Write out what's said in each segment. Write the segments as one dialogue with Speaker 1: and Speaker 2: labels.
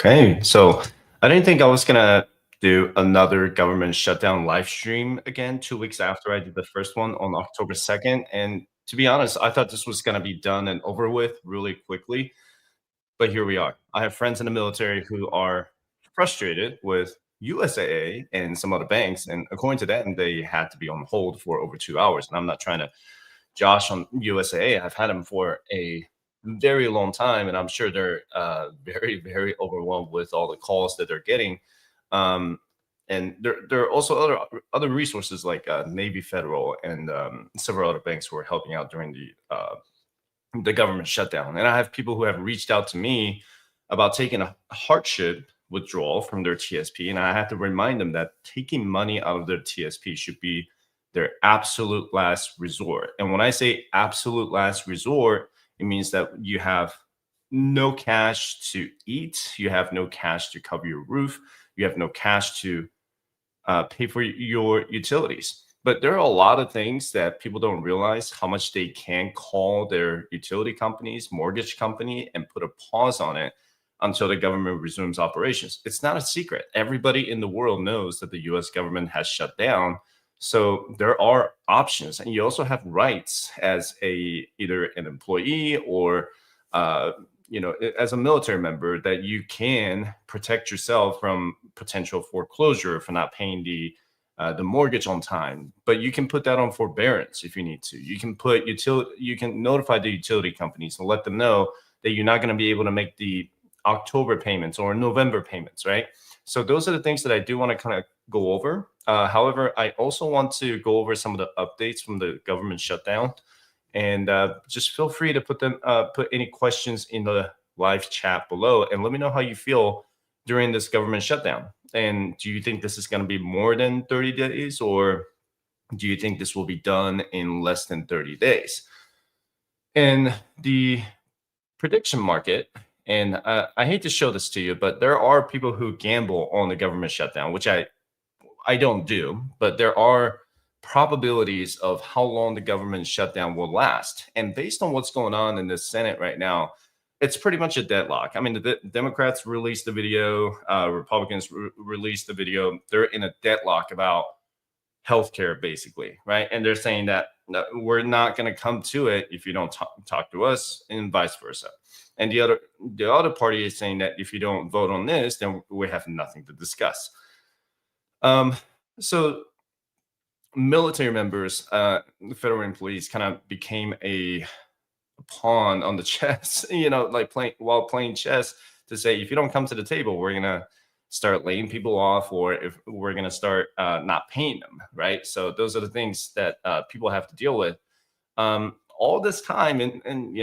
Speaker 1: Okay, so I didn't think I was gonna do another government shutdown live stream again 2 weeks after I did the first one on October 2nd. And to be honest, I thought this was gonna be done and over with really quickly, but here we are. I have friends in the military who are frustrated with USAA and some other banks, and according to them, they had to be on hold for over 2 hours. And I'm not trying to Josh on USAA. I've had him for a very long time, and I'm sure they're very, very overwhelmed with all the calls that they're getting. Um, and there are also other resources like Navy Federal and several other banks who are helping out during the government shutdown. And I have people who have reached out to me about taking a hardship withdrawal from their TSP. And I have to remind them that taking money out of their TSP should be their absolute last resort. And when I say absolute last resort, it means that you have no cash to eat, you have no cash to cover your roof, you have no cash to pay for your utilities. But there are a lot of things that people don't realize how much they can call their utility companies, mortgage company, and put a pause on it until the government resumes operations. It's not a secret. Everybody in the world knows that the US government has shut down. So there are options, and you also have rights as either an employee or as a military member, that you can protect yourself from potential foreclosure for not paying the mortgage on time. But you can put that on forbearance if you need to. You can you can notify the utility companies and let them know that you're not going to be able to make the October payments or November payments, right? So those are the things that I do want to kind of go over. However, I also want to go over some of the updates from the government shutdown, and just feel free to put any questions in the live chat below, and let me know how you feel during this government shutdown. And do you think this is going to be more than 30 days, or do you think this will be done in less than 30 days? And the prediction market, and I hate to show this to you, but there are people who gamble on the government shutdown, which I don't do, but there are probabilities of how long the government shutdown will last. And based on what's going on in the Senate right now, it's pretty much a deadlock. I mean, the Democrats released the video, Republicans released the video. They're in a deadlock about healthcare, basically, right? And they're saying that we're not going to come to it if you don't talk to us, and vice versa. And the other party is saying that if you don't vote on this, then we have nothing to discuss. So military members, federal employees, kind of became a pawn on the chess, like playing chess, to say, if you don't come to the table, we're gonna start laying people off, or if we're gonna start not paying them, right? So those are the things that people have to deal with. All this time, and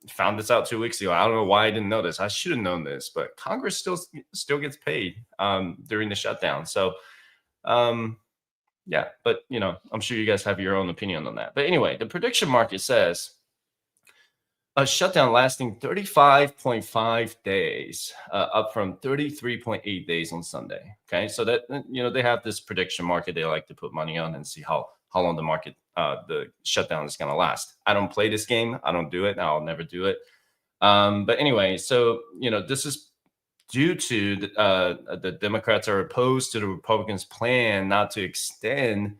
Speaker 1: found this out 2 weeks ago. I don't know why I didn't know this. I should have known this, but Congress still gets paid during the shutdown. So yeah, but I'm sure you guys have your own opinion on that. But anyway, the prediction market says a shutdown lasting 35.5 days, up from 33.8 days on Sunday. Okay, so that they have this prediction market they like to put money on and see how long the shutdown is going to last. I don't play this game. I don't do it. I'll never do it. But anyway, so this is due to the Democrats are opposed to the Republicans' plan not to extend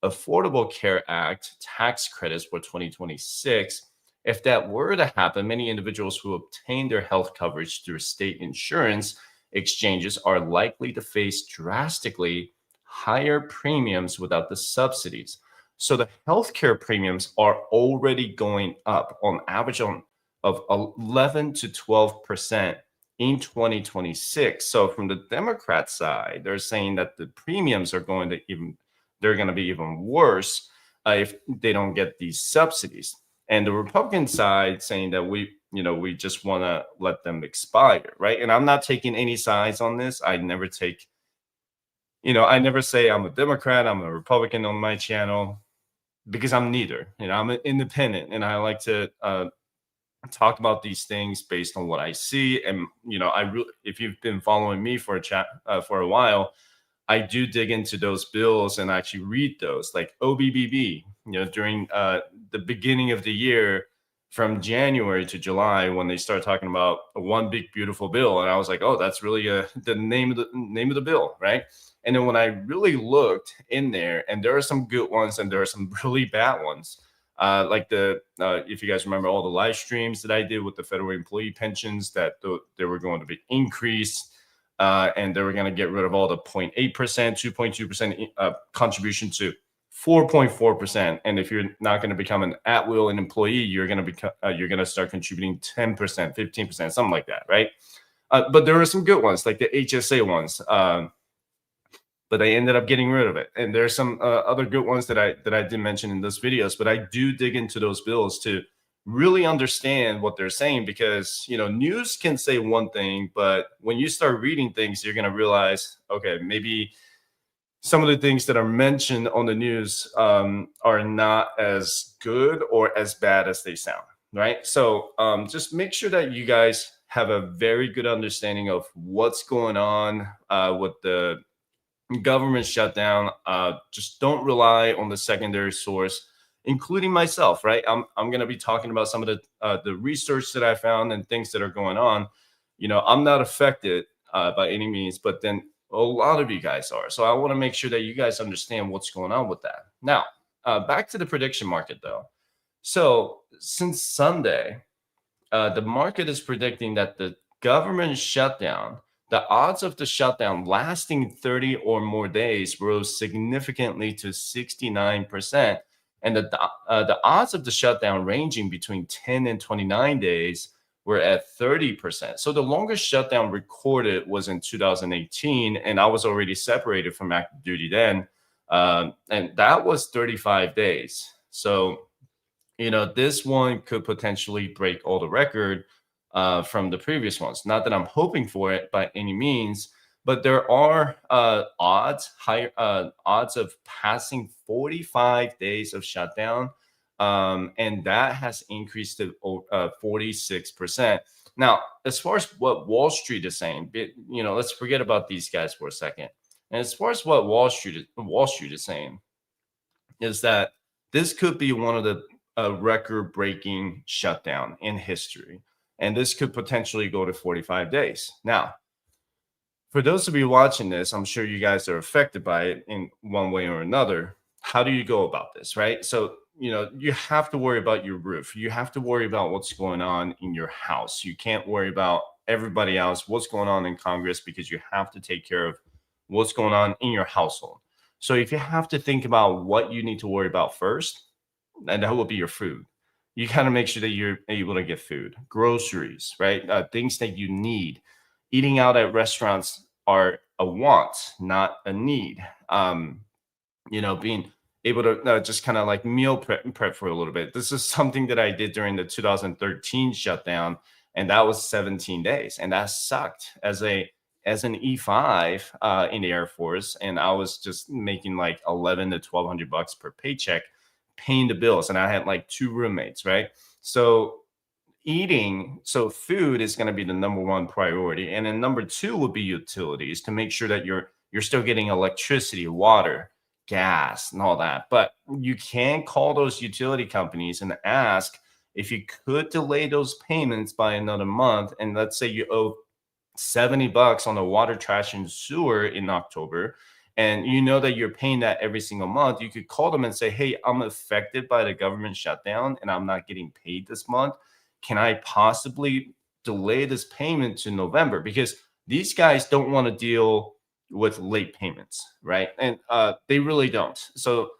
Speaker 1: Affordable Care Act tax credits for 2026. If that were to happen, many individuals who obtain their health coverage through state insurance exchanges are likely to face drastically higher premiums without the subsidies. So the healthcare premiums are already going up on average of 11 to 12% in 2026. So from the Democrat side, they're saying that the premiums are going to be even worse if they don't get these subsidies. And the Republican side saying that we just want to let them expire, right? And I'm not taking any sides on this. I never say I'm a Democrat, I'm a Republican on my channel, because I'm neither. I'm an independent, and I like to talk about these things based on what I see. And if you've been following me for a while, I do dig into those bills and actually read those, like OBBB. During the beginning of the year, from January to July when they started talking about a one big beautiful bill, and I was like, oh, that's really the name of the bill, right? And then when I really looked in there, and there are some good ones and there are some really bad ones. Like if you guys remember all the live streams that I did with the federal employee pensions, that they were going to be increased, and they were going to get rid of all the 0.8%, 2.2% contribution to 4.4%. And if you're not going to become an at-will an employee, you're going to start contributing 10%, 15%, something like that, right? But there are some good ones, like the HSA ones. But they ended up getting rid of it. And there's some other good ones that I didn't mention in those videos, but I do dig into those bills to really understand what they're saying, because news can say one thing, but when you start reading things, you're going to realize, okay, maybe some of the things that are mentioned on the news are not as good or as bad as they sound, right? So just make sure that you guys have a very good understanding of what's going on with the government shutdown. Just don't rely on the secondary source, including myself, right? I'm going to be talking about some of the research that I found and things that are going on. I'm not affected by any means, but then a lot of you guys are. So I want to make sure that you guys understand what's going on with that. Now, back to the prediction market, though. So since Sunday, the market is predicting that the government shutdown, the odds of the shutdown lasting 30 or more days rose significantly to 69%. And the odds of the shutdown ranging between 10 and 29 days were at 30%. So the longest shutdown recorded was in 2018, and I was already separated from active duty then. And that was 35 days. So this one could potentially break all the record from the previous ones. Not that I'm hoping for it by any means, but there are higher odds of passing 45 days of shutdown, and that has increased to 46%. Now, as far as what Wall Street is saying, let's forget about these guys for a second. And as far as what Wall Street is saying, is that this could be one of the record-breaking shutdown in history, and this could potentially go to 45 days. Now, for those of you watching this, I'm sure you guys are affected by it in one way or another. How do you go about this, right? So, you have to worry about your roof. You have to worry about what's going on in your house. You can't worry about everybody else, what's going on in Congress, because you have to take care of what's going on in your household. So if you have to think about what you need to worry about first, and that will be your food. You kind of make sure that you're able to get food, groceries, right? Things that you need. Eating out at restaurants are a want, not a need. Being able to just kind of like meal prep for a little bit. This is something that I did during the 2013 shutdown, and that was 17 days, and that sucked as an E5 in the Air Force, and I was just making like 11 to 1,200 bucks per paycheck, paying the bills, and I had like 2 roommates, right? So food is going to be the number one priority, and then number 2 would be utilities, to make sure that you're still getting electricity, water, gas, and all that. But you can call those utility companies and ask if you could delay those payments by another month. And let's say you owe 70 bucks on the water, trash, and sewer in October, and that you're paying that every single month. You could call them and say, hey, I'm affected by the government shutdown and I'm not getting paid this month. Can I possibly delay this payment to November? Because these guys don't want to deal with late payments, right? And they really don't. So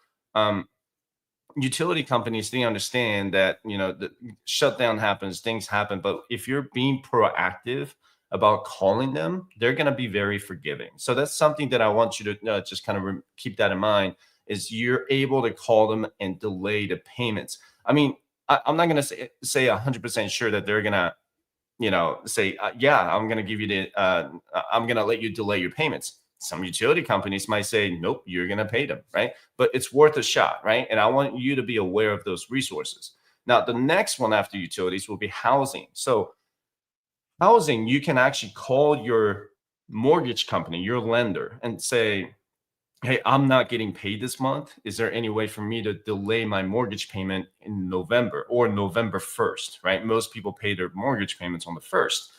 Speaker 1: utility companies, they understand that the shutdown happens, things happen, but if you're being proactive about calling them, they're going to be very forgiving. So that's something that I want you to just kind of keep that in mind, is you're able to call them and delay the payments. I mean, I'm not going to say 100% sure that they're going to say, yeah, I'm going to give you I'm going to let you delay your payments. Some utility companies might say, nope, you're going to pay them, right? But it's worth a shot, right? And I want you to be aware of those resources. Now, the next one after utilities will be housing. So housing, you can actually call your mortgage company, your lender, and say, hey, I'm not getting paid this month. Is there any way for me to delay my mortgage payment in November or November 1st, right? Most people pay their mortgage payments on the 1st.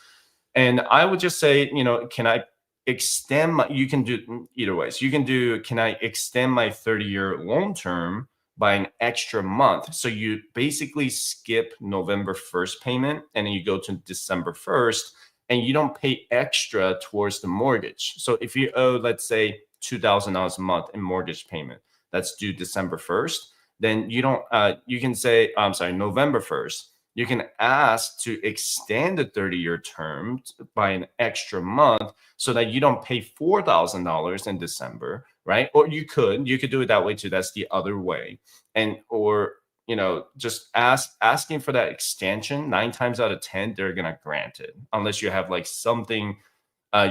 Speaker 1: And I would just say, can I extend my, you can do either ways. You can do, can I extend my 30-year loan term by an extra month? So you basically skip November 1st payment and then you go to December 1st and you don't pay extra towards the mortgage. So if you owe, let's say, $2,000 a month in mortgage payment that's due December 1st, then you don't, you can say, I'm sorry, November 1st, you can ask to extend the 30-year term by an extra month so that you don't pay $4,000 in December, right? Or you could do it that way too. That's the other way. And, or, just asking for that extension, 9 times out of 10, they're going to grant it unless you have like something,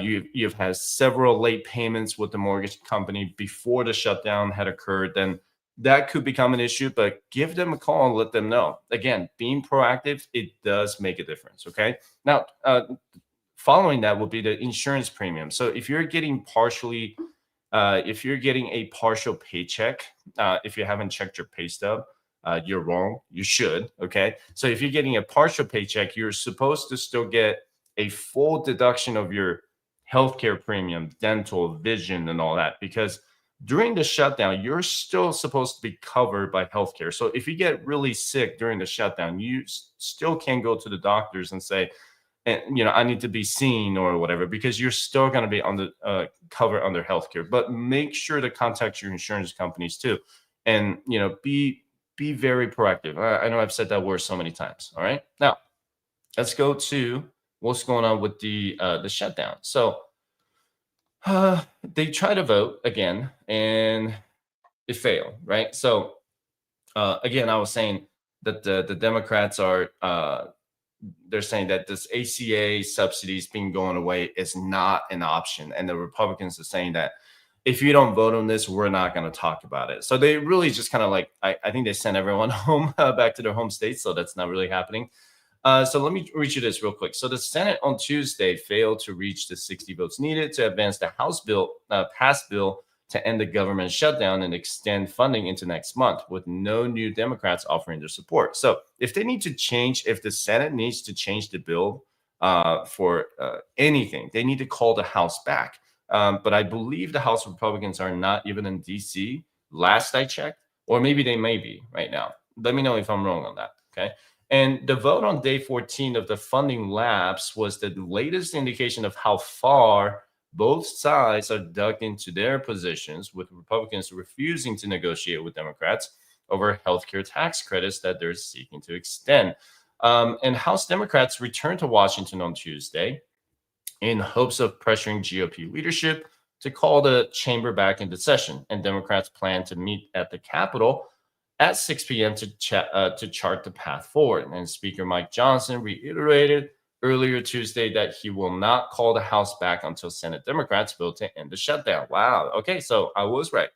Speaker 1: you've had several late payments with the mortgage company before the shutdown had occurred, then that could become an issue. But give them a call and let them know. Again, being proactive, it does make a difference. Okay. Now, following that will be the insurance premium. So if you're getting a partial paycheck, if you haven't checked your pay stub, you're wrong. You should. Okay. So if you're getting a partial paycheck, you're supposed to still get a full deduction of your healthcare premium, dental, vision, and all that, because during the shutdown, you're still supposed to be covered by healthcare. So if you get really sick during the shutdown, you still can go to the doctors and say, I need to be seen or whatever, because you're still going to be on the covered under healthcare. But make sure to contact your insurance companies too, and be very proactive. I know I've said that word so many times. All right, now let's go to what's going on with the shutdown. So they try to vote again, and it failed. Right. So again, I was saying that the Democrats are. They're saying that this ACA subsidies being going away is not an option. And the Republicans are saying that if you don't vote on this, we're not going to talk about it. So they really just kind of like, I think they sent everyone home back to their home states. So that's not really happening. So let me read you this real quick. So the Senate on Tuesday failed to reach the 60 votes needed to advance the House bill, passed bill to end the government shutdown and extend funding into next month, with no new Democrats offering their support. So if the Senate needs to change the bill for anything, they need to call the House back. But I believe the House Republicans are not even in DC, last I checked, or maybe they may be right now. Let me know if I'm wrong on that. Okay. And the vote on day 14 of the funding lapse was the latest indication of how far both sides are dug into their positions, with Republicans refusing to negotiate with Democrats over healthcare tax credits that they're seeking to extend. And House Democrats returned to Washington on Tuesday in hopes of pressuring GOP leadership to call the chamber back into session. And Democrats plan to meet at the Capitol at 6 p.m. to chart the path forward. And Speaker Mike Johnson reiterated earlier Tuesday that he will not call the House back until Senate Democrats vote to end the shutdown. Wow. Okay, so I was right.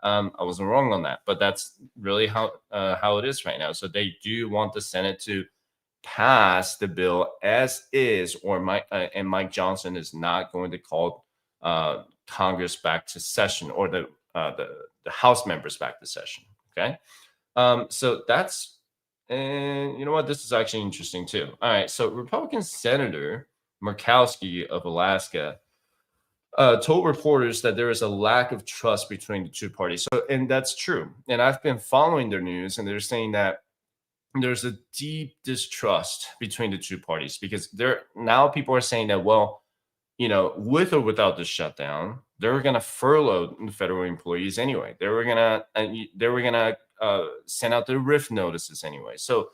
Speaker 1: I wasn't wrong on that, but that's really how it is right now. So they do want the Senate to pass the bill as is, or Mike Johnson is not going to call Congress back to session, or the House members back to session. Okay, so that's, and you know what? This is actually interesting too. All right, so Republican Senator Murkowski of Alaska told reporters that there is a lack of trust between the two parties. So, and that's true. And I've been following their news, and they're saying that there's a deep distrust between the two parties, because now people are saying that, well, with or without the shutdown, they were going to furlough the federal employees anyway. They were going to send out the RIF notices anyway. So,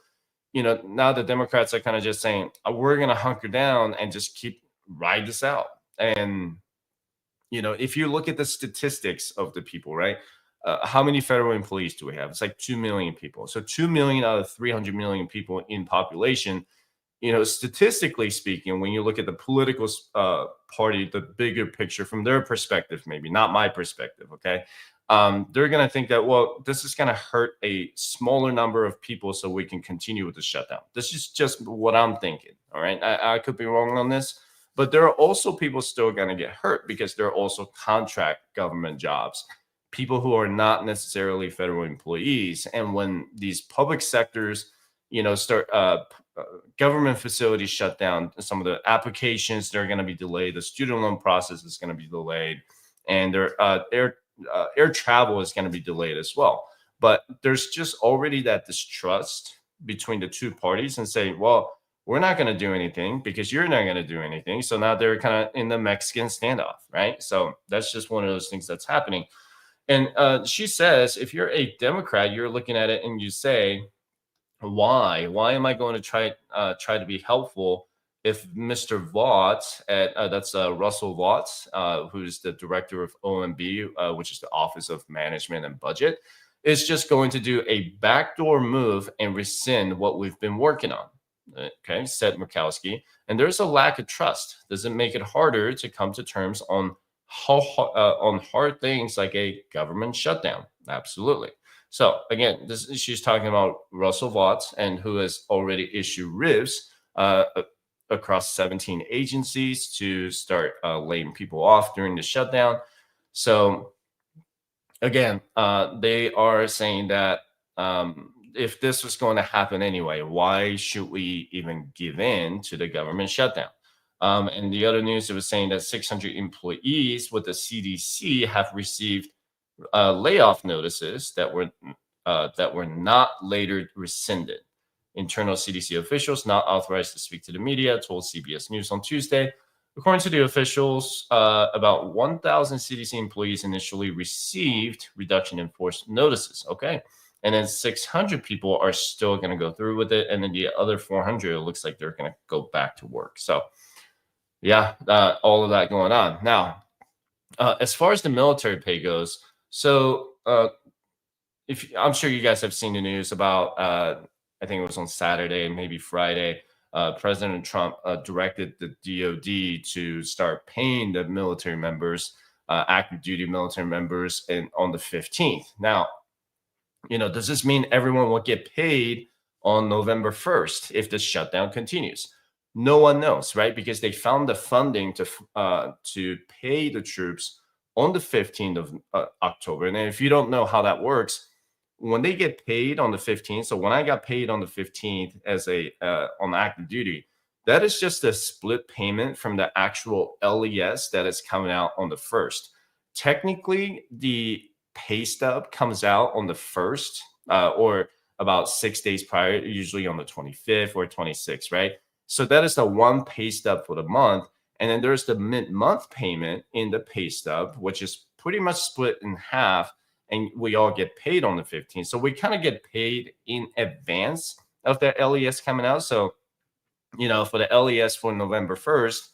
Speaker 1: now the Democrats are kind of just saying, we're going to hunker down and just ride this out. And, if you look at the statistics of the people, right? How many federal employees do we have? It's like 2 million people. So 2 million out of 300 million people in population, statistically speaking, when you look at the political party, the bigger picture from their perspective, maybe not my perspective, okay, they're going to think that, well, this is going to hurt a smaller number of people so we can continue with the shutdown. This is just what I'm thinking, all right? I could be wrong on this, But there are also people still going to get hurt because there are also contract government jobs, people who are not necessarily federal employees. And when these public sectors, start government facilities shut down, some of the applications, they're going to be delayed. The student loan process is going to be delayed, and air travel is going to be delayed as well. But there's just already that distrust between the two parties and say, well, we're not going to do anything because you're not going to do anything. So now they're kind of in the Mexican standoff, right? So that's just one of those things that's happening. And she says, if you're a Democrat, you're looking at it and you say, why am I going to try to be helpful if Mr. Vaught at that's Russell Vaught, who's the director of OMB, which is the Office of Management and Budget, is just going to do a backdoor move and rescind what we've been working on. Okay, said Murkowski. And there's a lack of trust. Does it make it harder to come to terms on on hard things like a government shutdown? Absolutely. So again, she's talking about Russell Vaught, and who has already issued RIVs across 17 agencies to start laying people off during the shutdown. So again, they are saying that if this was going to happen anyway, why should we even give in to the government shutdown? And the other news, it was saying that 600 employees with the CDC have received layoff notices that were not later rescinded. Internal CDC officials not authorized to speak to the media told CBS News on Tuesday. According to the officials, about 1,000 CDC employees initially received reduction in force notices. Okay. And then 600 people are still going to go through with it. And then the other 400, it looks like they're going to go back to work. So, yeah, all of that going on. Now, as far as the military pay goes, so if I'm sure you guys have seen the news about, I think it was on Saturday, maybe Friday, President Trump directed the DoD to start paying the military members, active duty military members, and on the 15th. Now, does this mean everyone will get paid on November 1st if the shutdown continues? No one knows, right? Because they found the funding to pay the troops on the 15th of October. And if you don't know how that works, when they get paid on the 15th, so when I got paid on the 15th as on active duty, that is just a split payment from the actual LES that is coming out on the 1st. Technically, the pay stub comes out on the 1st or about 6 days prior, usually on the 25th or 26th, right? So that is the one pay stub for the month. And then there's the mid-month payment in the pay stub, which is pretty much split in half, and we all get paid on the 15th. So we kind of get paid in advance of the LES coming out. So, for the LES for November 1st,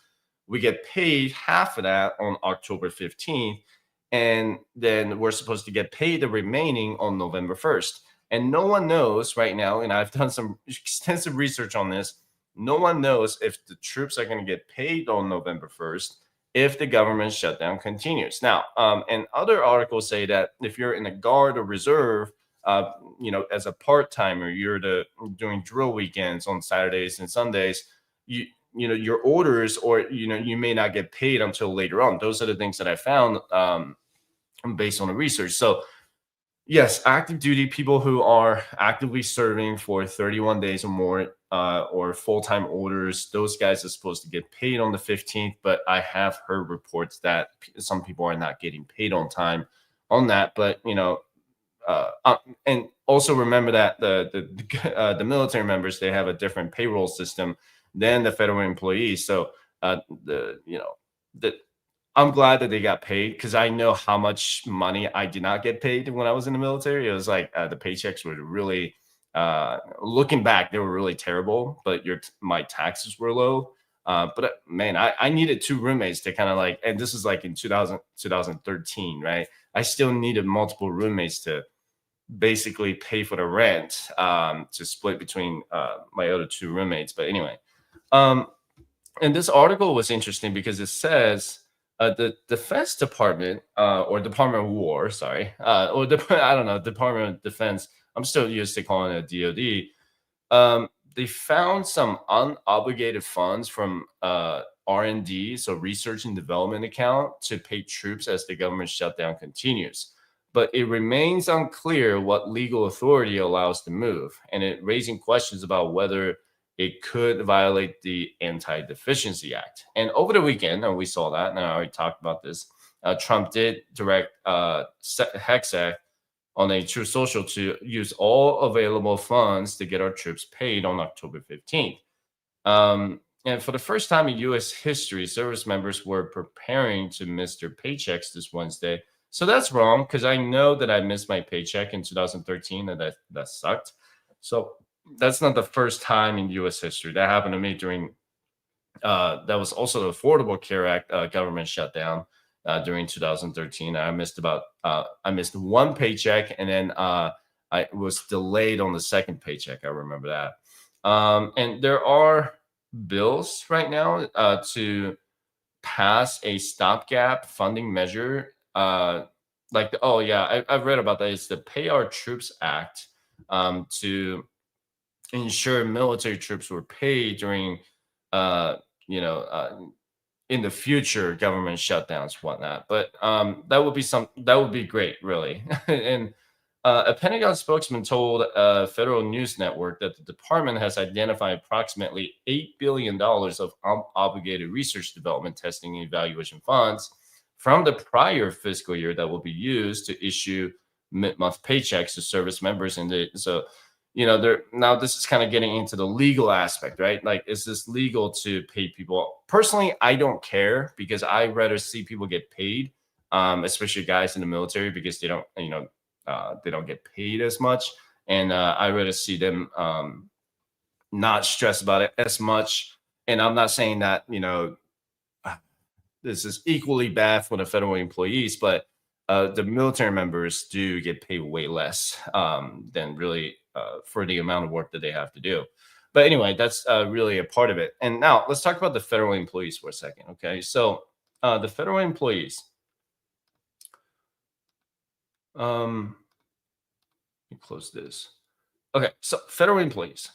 Speaker 1: we get paid half of that on October 15th. And then we're supposed to get paid the remaining on November 1st. And no one knows right now, and I've done some extensive research on this, no one knows if the troops are going to get paid on November 1st if the government shutdown continues. Now, and other articles say that if you're in a guard or reserve, as a part-timer, you're doing drill weekends on Saturdays and Sundays, your orders, or you may not get paid until later on. Those are the things that I found based on the research. So yes, active duty people who are actively serving for 31 days or more, or full-time orders, those guys are supposed to get paid on the 15th. But I have heard reports that some people are not getting paid on time on that. But and also remember that the military members, they have a different payroll system than the federal employees. So I'm glad that they got paid, because I know how much money I did not get paid when I was in the military. It was like the paychecks were really, looking back, they were really terrible, but my taxes were low. But man, I needed two roommates to kind of like, and this is like in 2013, right? I still needed multiple roommates to basically pay for the rent, to split between my other two roommates. But anyway, and this article was interesting because it says the Defense Department, or Department of War, sorry, or I don't know, Department of Defense. I'm still used to calling it DoD. They found some unobligated funds from R&D, so research and development account, to pay troops as the government shutdown continues. But it remains unclear what legal authority allows the move, and it raising questions about whether it could violate the Anti-Deficiency Act. And over the weekend, and we saw that, and I already talked about this, Trump did direct Hexac on a True Social to use all available funds to get our troops paid on October 15th. And for the first time in U.S. history, service members were preparing to miss their paychecks this Wednesday. So that's wrong because I know that I missed my paycheck in 2013 and that sucked. So that's not the first time in U.S. history. That happened to me during that was also the Affordable Care Act government shutdown during 2013. I missed one paycheck, and then I was delayed on the second paycheck. I remember that. And there are bills right now to pass a stopgap funding measure. I've read about that. It's the Pay Our Troops Act to ensure military troops were paid during, uh, in the future government shutdowns, whatnot. But that would be great, really. And a Pentagon spokesman told a federal news network that the department has identified approximately $8 billion of obligated research, development, testing, and evaluation funds from the prior fiscal year that will be used to issue mid-month paychecks to service members. Now this is kind of getting into the legal aspect, right? Like, is this legal to pay people? Personally, I don't care because I'd rather see people get paid, especially guys in the military, because they don't get paid as much. And I'd rather see them not stress about it as much. And I'm not saying that, this is equally bad for the federal employees, but the military members do get paid way less than really for the amount of work that they have to do. But anyway, that's really a part of it. And now let's talk about the federal employees for a second. Okay. So the federal employees, let me close this. Okay. So federal employees.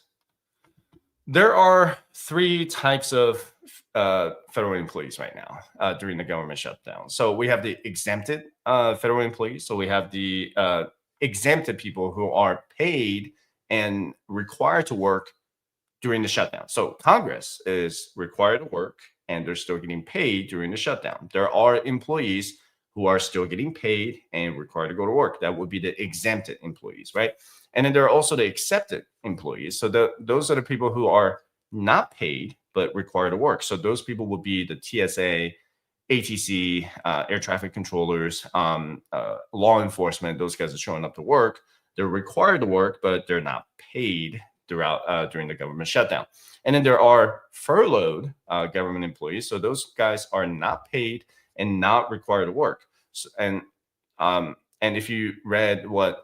Speaker 1: There are three types of federal employees right now during the government shutdown. So we have the exempted federal employees. So we have the exempted people who are paid and required to work during the shutdown. So Congress is required to work and they're still getting paid during the shutdown. There are employees who are still getting paid and required to go to work. That would be the exempted employees, right? And then there are also the accepted employees. So those are the people who are not paid but required to work. So those people would be the TSA, ATC, air traffic controllers, law enforcement. Those guys are showing up to work. They're required to work, but they're not paid during the government shutdown. And then there are furloughed government employees. So those guys are not paid and not required to work. So, and if you read what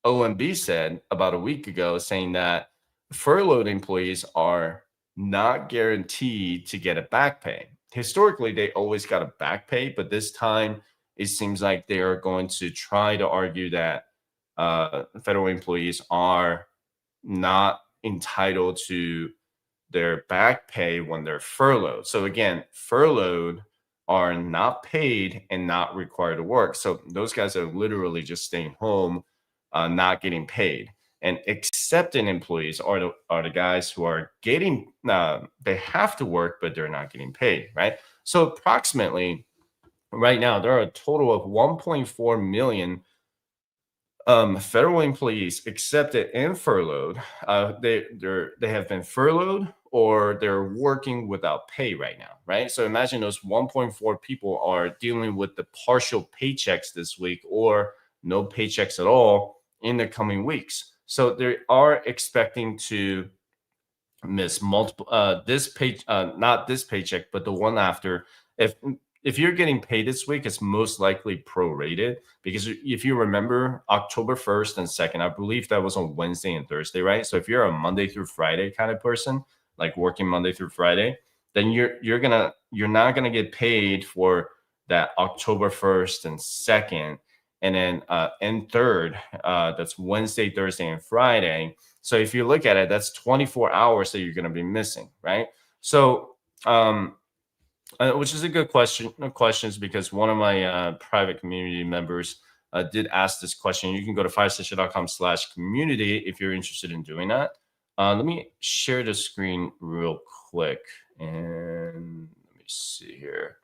Speaker 1: OMB said about a week ago, saying that furloughed employees are not guaranteed to get a back pay. Historically, they always got a back pay, but this time it seems like they are going to try to argue that federal employees are not entitled to their back pay when they're furloughed. So again, furloughed are not paid and not required to work. So those guys are literally just staying home, not getting paid. And accepting employees are the guys who are getting, they have to work, but they're not getting paid, right? So approximately right now, there are a total of 1.4 million federal employees accepted and furloughed. They have been furloughed or they're working without pay right now, right? So imagine those 1.4 people are dealing with the partial paychecks this week or no paychecks at all in the coming weeks. So they are expecting to miss multiple not this paycheck, but the one after. If you're getting paid this week, it's most likely prorated because if you remember October 1st and 2nd, I believe that was on Wednesday and Thursday, right? So if you're a Monday through Friday kind of person, like working Monday through Friday, then you're not gonna get paid for that October 1st and 2nd. And then and 3rd, that's Wednesday, Thursday, and Friday. So if you look at it, that's 24 hours that you're going to be missing, right? So Um, which is a good question. Questions because one of my private community members did ask this question. You can go to firestation.com/community if you're interested in doing that. Let me share the screen real quick and let me see here.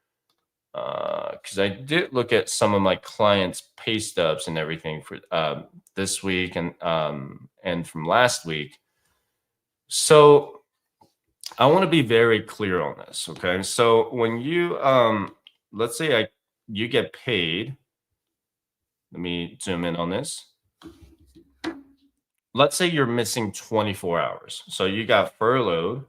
Speaker 1: Because I did look at some of my clients' pay stubs and everything for this week and from last week. So I want to be very clear on this. Okay, so when you let's say you get paid. Let me zoom in on this. Let's say you're missing 24 hours. So you got furloughed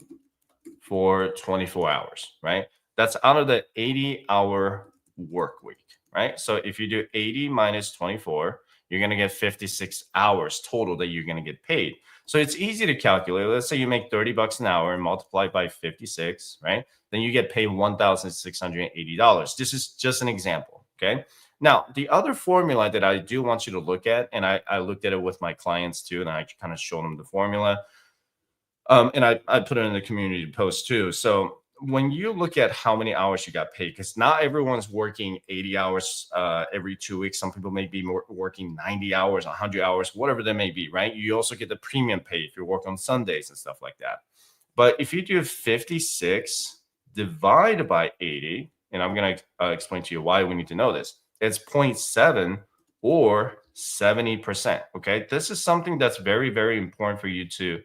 Speaker 1: for 24 hours, right? That's out of the 80-hour work week, right? So if you do 80 minus 24, you're going to get 56 hours total that you're going to get paid. So it's easy to calculate. Let's say you make 30 bucks an hour and multiply by 56, right? Then you get paid $1,680. This is just an example, okay? Now, the other formula that I do want you to look at, and I looked at it with my clients too, and I kind of showed them the formula. And I put it in the community post too. So when you look at how many hours you got paid, because not everyone's working 80 hours every 2 weeks. Some people may be working 90 hours, 100 hours, whatever that may be, right? You also get the premium pay if you work on Sundays and stuff like that. But if you do 56 divided by 80, and I'm going to explain to you why we need to know this, it's 0.7 or 70%. Okay. This is something that's very, very important for you to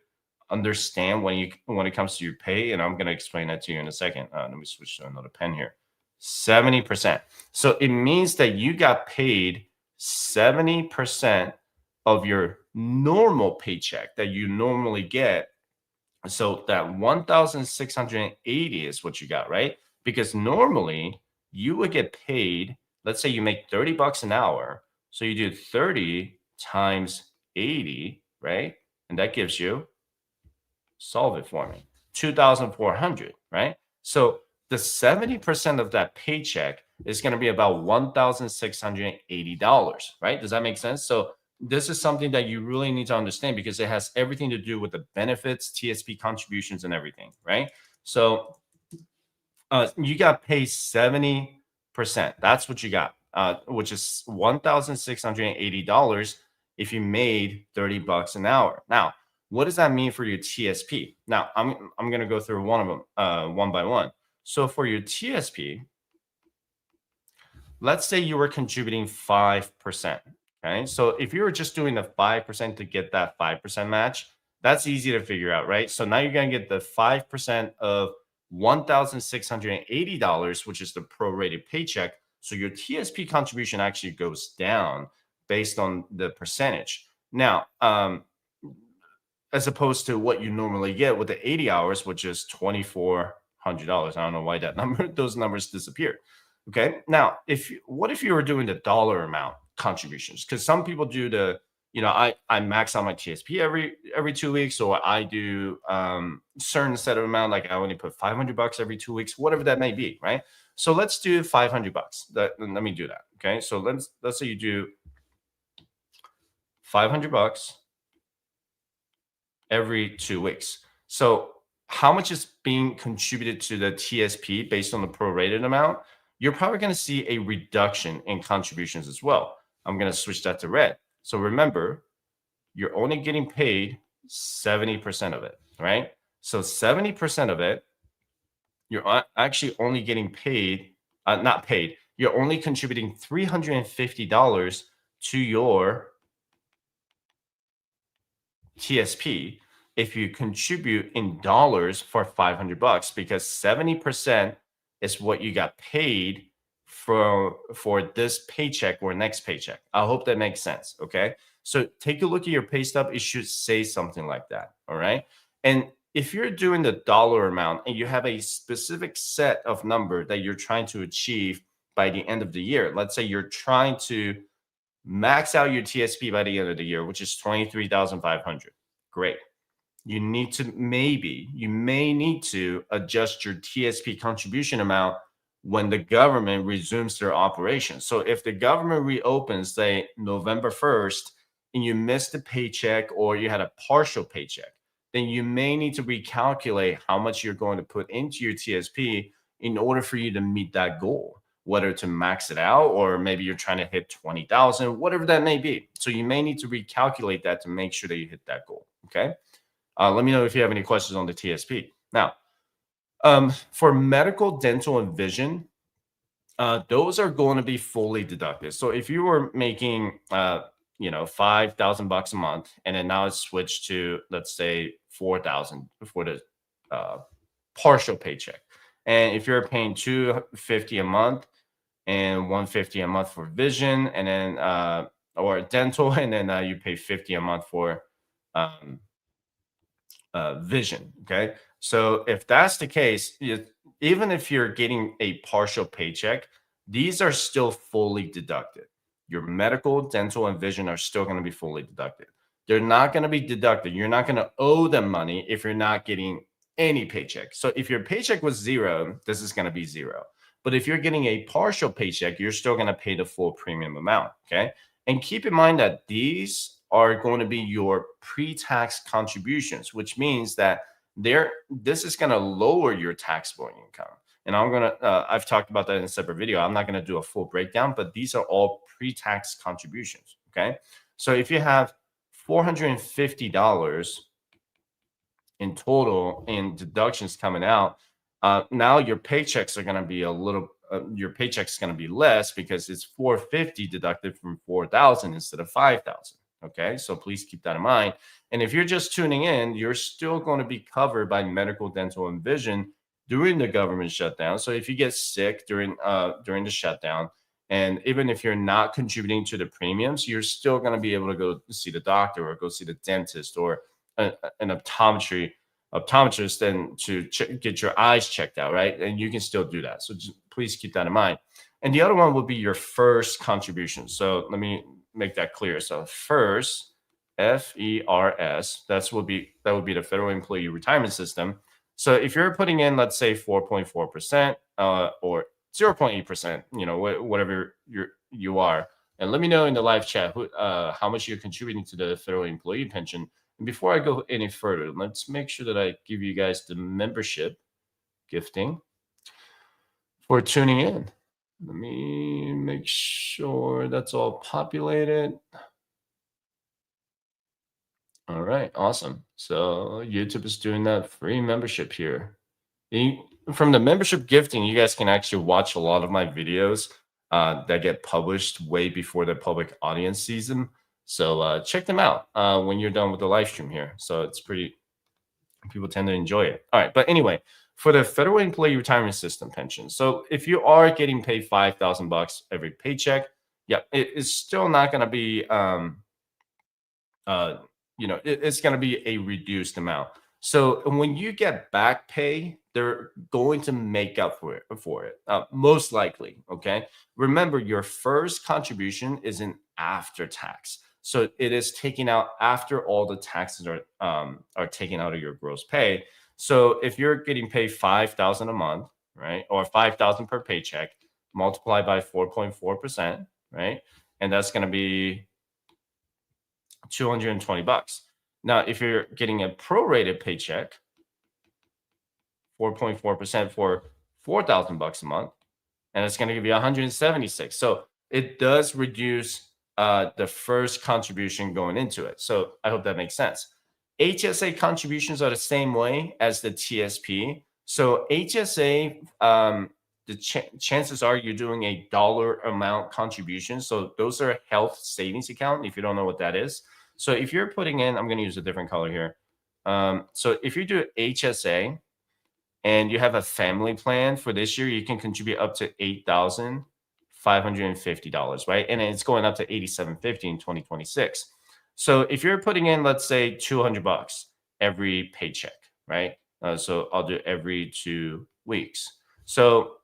Speaker 1: understand when it comes to your pay, and I'm going to explain that to you in a second. Let me switch to another pen here. 70%. So it means that you got paid 70% of your normal paycheck that you normally get. So that 1,680 is what you got, right? Because normally you would get paid, let's say you make 30 bucks an hour. So you do 30 times 80, right? And that gives you, solve it for me, 2,400, right? So the 70% of that paycheck is going to be about $1,680, right? Does that make sense? So this is something that you really need to understand because it has everything to do with the benefits, TSP contributions, and everything, right? So you got paid 70%. That's what you got, which is $1,680 if you made 30 bucks an hour. Now, what does that mean for your TSP? Now, I'm going to go through one of them one by one. So for your TSP, let's say you were contributing 5%. Okay. So if you were just doing the 5% to get that 5% match, that's easy to figure out, right? So now you're going to get the 5% of $1,680, which is the prorated paycheck. So your TSP contribution actually goes down based on the percentage. Now, as opposed to what you normally get with the 80 hours, which is $2,400. I don't know why those numbers disappeared. Okay. Now, what if you were doing the dollar amount contributions? Because some people do I max out my TSP every 2 weeks, or I do certain set of amount, like I only put 500 bucks every 2 weeks, whatever that may be, right? So let's do 500 bucks. Let me do that. Okay. So let's say you do 500 bucks every 2 weeks. So how much is being contributed to the TSP based on the prorated amount? You're probably going to see a reduction in contributions as well. I'm going to switch that to red. So remember, you're only getting paid 70% of it, right? So 70% of it, you're actually only getting paid, not paid, you're only contributing $350 to your TSP if you contribute in dollars for 500 bucks, because 70% is what you got paid for this paycheck or next paycheck. I hope that makes sense. Okay. So take a look at your pay stub. It should say something like that. All right. And if you're doing the dollar amount and you have a specific set of number that you're trying to achieve by the end of the year, let's say you're trying to max out your TSP by the end of the year, which is 23,500. Great. You may need to adjust your TSP contribution amount when the government resumes their operation. So if the government reopens, say November 1st, and you missed a paycheck or you had a partial paycheck, then you may need to recalculate how much you're going to put into your TSP in order for you to meet that goal, whether to max it out or maybe you're trying to hit 20,000, whatever that may be. So you may need to recalculate that to make sure that you hit that goal. Okay. Let me know if you have any questions on the TSP. Now, for medical, dental, and vision, those are going to be fully deducted. So if you were making, 5,000 bucks a month, and then now it's switched to, let's say, 4,000 for the uh, partial paycheck, and if you're paying 250 a month and 150 a month for vision, and then or dental, and then you pay 50 a month for um, vision. Okay. So if that's the case, even if you're getting a partial paycheck, these are still fully deducted. Your medical, dental, and vision are still going to be fully deducted. They're not going to be deducted. You're not going to owe them money if you're not getting any paycheck. So if your paycheck was zero, this is going to be zero. But if you're getting a partial paycheck, you're still going to pay the full premium amount. Okay. And keep in mind that these are going to be your pre-tax contributions, which means that this is going to lower your taxable income. And I've talked about that in a separate video. I'm not going to do a full breakdown, but these are all pre-tax contributions. Okay. So if you have $450 in total in deductions coming out, now your paychecks are going to be your paycheck's going to be less because it's 450 deducted from 4,000 instead of 5,000. Okay, so please keep that in mind. And if you're just tuning in, you're still going to be covered by medical, dental, and vision during the government shutdown. So if you get sick during the shutdown, and even if you're not contributing to the premiums, you're still going to be able to go see the doctor or go see the dentist or an optometrist and to get your eyes checked out, right? And you can still do that. So just please keep that in mind. And the other one will be your first contribution. So let me make that clear. So first, FERS, that would be the Federal Employee Retirement System. So if you're putting in, let's say 4.4% or 0.8%, whatever you are, and let me know in the live chat how much you're contributing to the federal employee pension. And before I go any further, let's make sure that I give you guys the membership gifting for tuning in. Let me make sure that's all populated. All right, awesome. So YouTube is doing that free membership here. From the membership gifting, you guys can actually watch a lot of my videos that get published way before the public audience sees them. So check them out when you're done with the live stream here. So it's people tend to enjoy it. All right, but anyway, for the Federal Employee Retirement System pension. So if you are getting paid 5,000 bucks every paycheck, yeah, it's still not going to be it's going to be a reduced amount. So when you get back pay, they're going to make up for it, most likely. Okay. Remember, your first contribution is an after tax. So it is taken out after all the taxes are taken out of your gross pay. So if you're getting paid 5,000 a month, right, or 5,000 per paycheck, multiply by 4.4%, right, and that's going to be 220 bucks. Now, if you're getting a prorated paycheck, 4.4% for 4,000 bucks a month, and it's going to give you 176. So it does reduce the first contribution going into it. So I hope that makes sense. HSA contributions are the same way as the TSP. So HSA, chances are you're doing a dollar amount contribution. So those are health savings account, if you don't know what that is. So if you're putting in, I'm going to use a different color here. So if you do HSA and you have a family plan for this year, you can contribute up to $8,550, right? And it's going up to $8,750 in 2026. So if you're putting in, let's say 200 bucks every paycheck, right? So I'll do every 2 weeks. So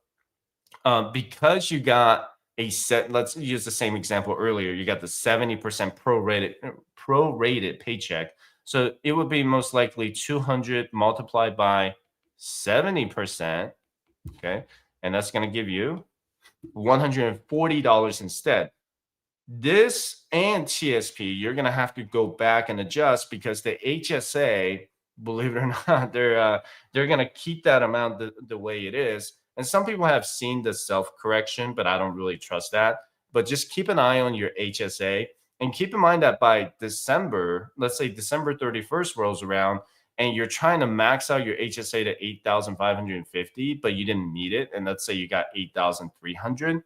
Speaker 1: because you got let's use the same example earlier, you got the 70% prorated paycheck. So it would be most likely 200 multiplied by 70%. Okay. And that's going to give you $140 instead. This and TSP, you're going to have to go back and adjust because the HSA believe it or not, they're gonna keep that amount the way it is. And some people have seen the self correction, but I don't really trust that. But just keep an eye on your HSA and keep in mind that by December, let's say December 31st rolls around and you're trying to max out your HSA to 8,550, but you didn't need it. And let's say you got 8,300,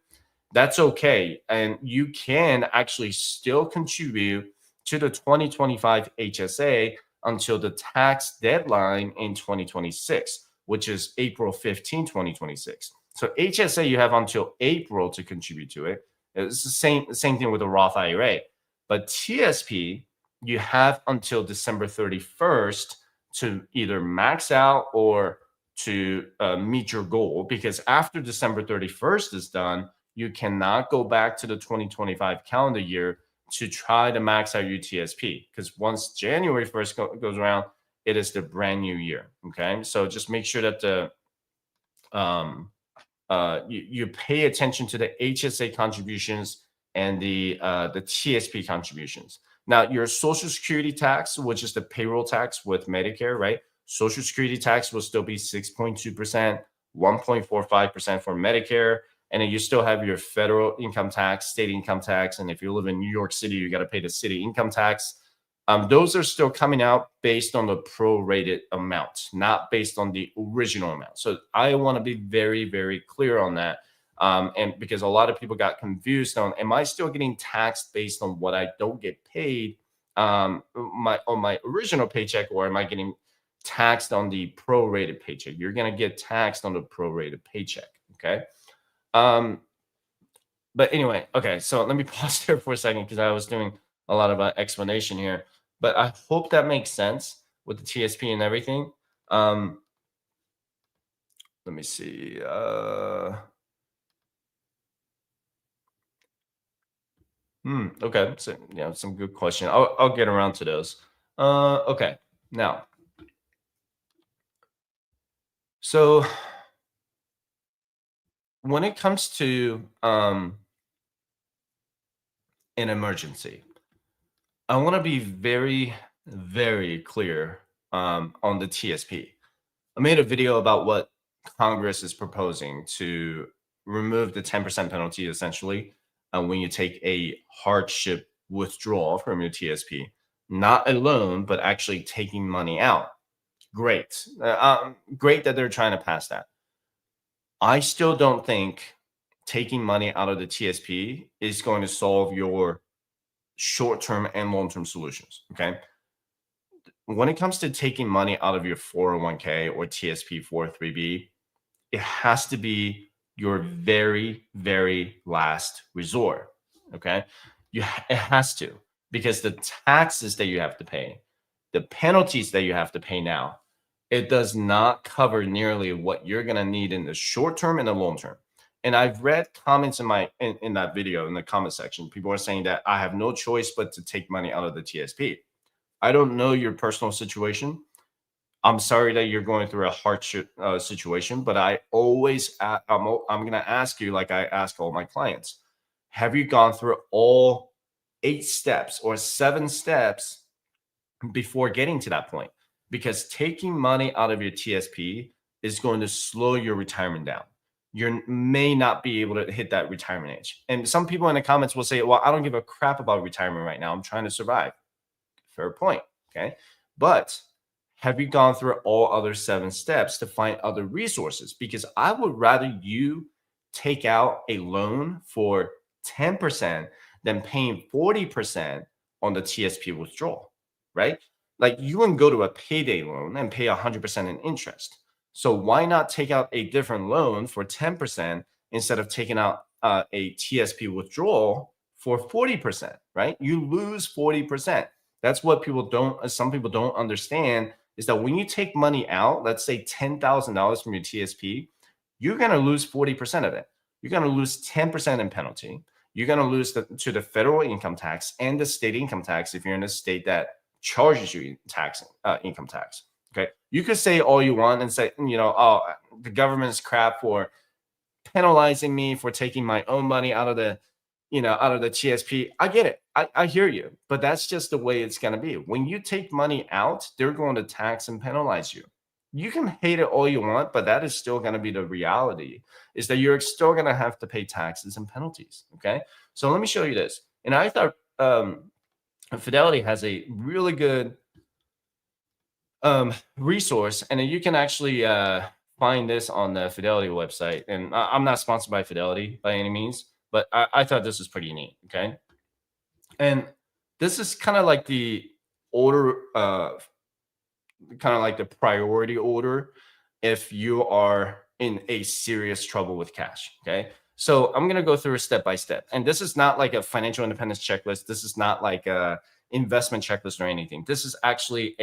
Speaker 1: that's okay. And you can actually still contribute to the 2025 HSA until the tax deadline in 2026, which is April 15, 2026. So HSA, you have until April to contribute to it. It's the same thing with the Roth IRA. But TSP, you have until December 31st to either max out or to meet your goal, because after December 31st is done, you cannot go back to the 2025 calendar year to try to max out your TSP, because once January 1st goes around, it is the brand new year. Okay. So just make sure that um, you pay attention to the HSA contributions and the TSP contributions. Now, your Social Security tax, which is the payroll tax with Medicare, right? Social Security tax will still be 6.2%, 1.45% for Medicare, and then you still have your federal income tax, state income tax, and if you live in New York City, you got to pay the city income tax. Those are still coming out based on the prorated amount, not based on the original amount. So I want to be very, very clear on that. And because a lot of people got confused on, am I still getting taxed based on what I don't get paid on my original paycheck, or am I getting taxed on the prorated paycheck? You're going to get taxed on the prorated paycheck. Okay. Um, but anyway, okay. So let me pause there for a second because I was doing a lot of explanation here, but I hope that makes sense with the TSP and everything. Um, let me see. Okay. So yeah, some good question. I'll get around to those. Okay. Now, so when it comes to an emergency, I want to be very, very clear on the TSP. I made a video about what Congress is proposing to remove the 10% penalty essentially when you take a hardship withdrawal from your TSP. Not a loan, but actually taking money out. Great. Great that they're trying to pass that. I still don't think taking money out of the TSP is going to solve your short term and long term solutions. Okay. When it comes to taking money out of your 401k or TSP 403b, it has to be your very, very last resort. Okay. It has to, because the taxes that you have to pay, the penalties that you have to pay now, it does not cover nearly what you're going to need in the short term and the long term. And I've read comments in that video in the comment section. People are saying that I have no choice but to take money out of the TSP. I don't know your personal situation. I'm sorry that you're going through a hardship situation, but I'm going to ask you, like I ask all my clients, have you gone through all 8 steps or 7 steps before getting to that point? Because taking money out of your TSP is going to slow your retirement down. You may not be able to hit that retirement age. And some people in the comments will say, well, I don't give a crap about retirement right now. I'm trying to survive. Fair point. Okay. But have you gone through all other 7 steps to find other resources? Because I would rather you take out a loan for 10% than paying 40% on the TSP withdrawal, right? Like you wouldn't go to a payday loan and pay 100% in interest. So why not take out a different loan for 10% instead of taking out a TSP withdrawal for 40%, right? You lose 40%. That's what some people don't understand, is that when you take money out, let's say $10,000 from your TSP, you're going to lose 40% of it. You're going to lose 10% in penalty. You're going to lose to the federal income tax and the state income tax if you're in a state that charges you income tax. Okay. You could say all you want and say, oh, the government's crap for penalizing me for taking my own money out of the out of the TSP. I get it. I hear you, but that's just the way it's going to be. When you take money out, they're going to tax and penalize you. You can hate it all you want, but that is still going to be the reality, is that you're still going to have to pay taxes and penalties. Okay. So let me show you this. And I thought Fidelity has a really good resource, and then you can actually find this on the Fidelity website. And I'm not sponsored by Fidelity by any means, but I thought this was pretty neat. Okay. And this is kind of like the order, kind of like the priority order if you are in a serious trouble with cash. Okay. So I'm going to go through a step by step. And this is not like a financial independence checklist. This is not like a investment checklist or anything. This is actually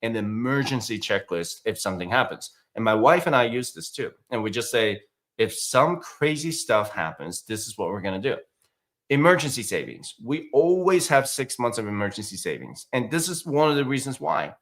Speaker 1: an emergency checklist if something happens. And my wife and I use this too. And we just say, if some crazy stuff happens, this is what we're going to do. Emergency savings. We always have 6 months of emergency savings. And this is one of the reasons why.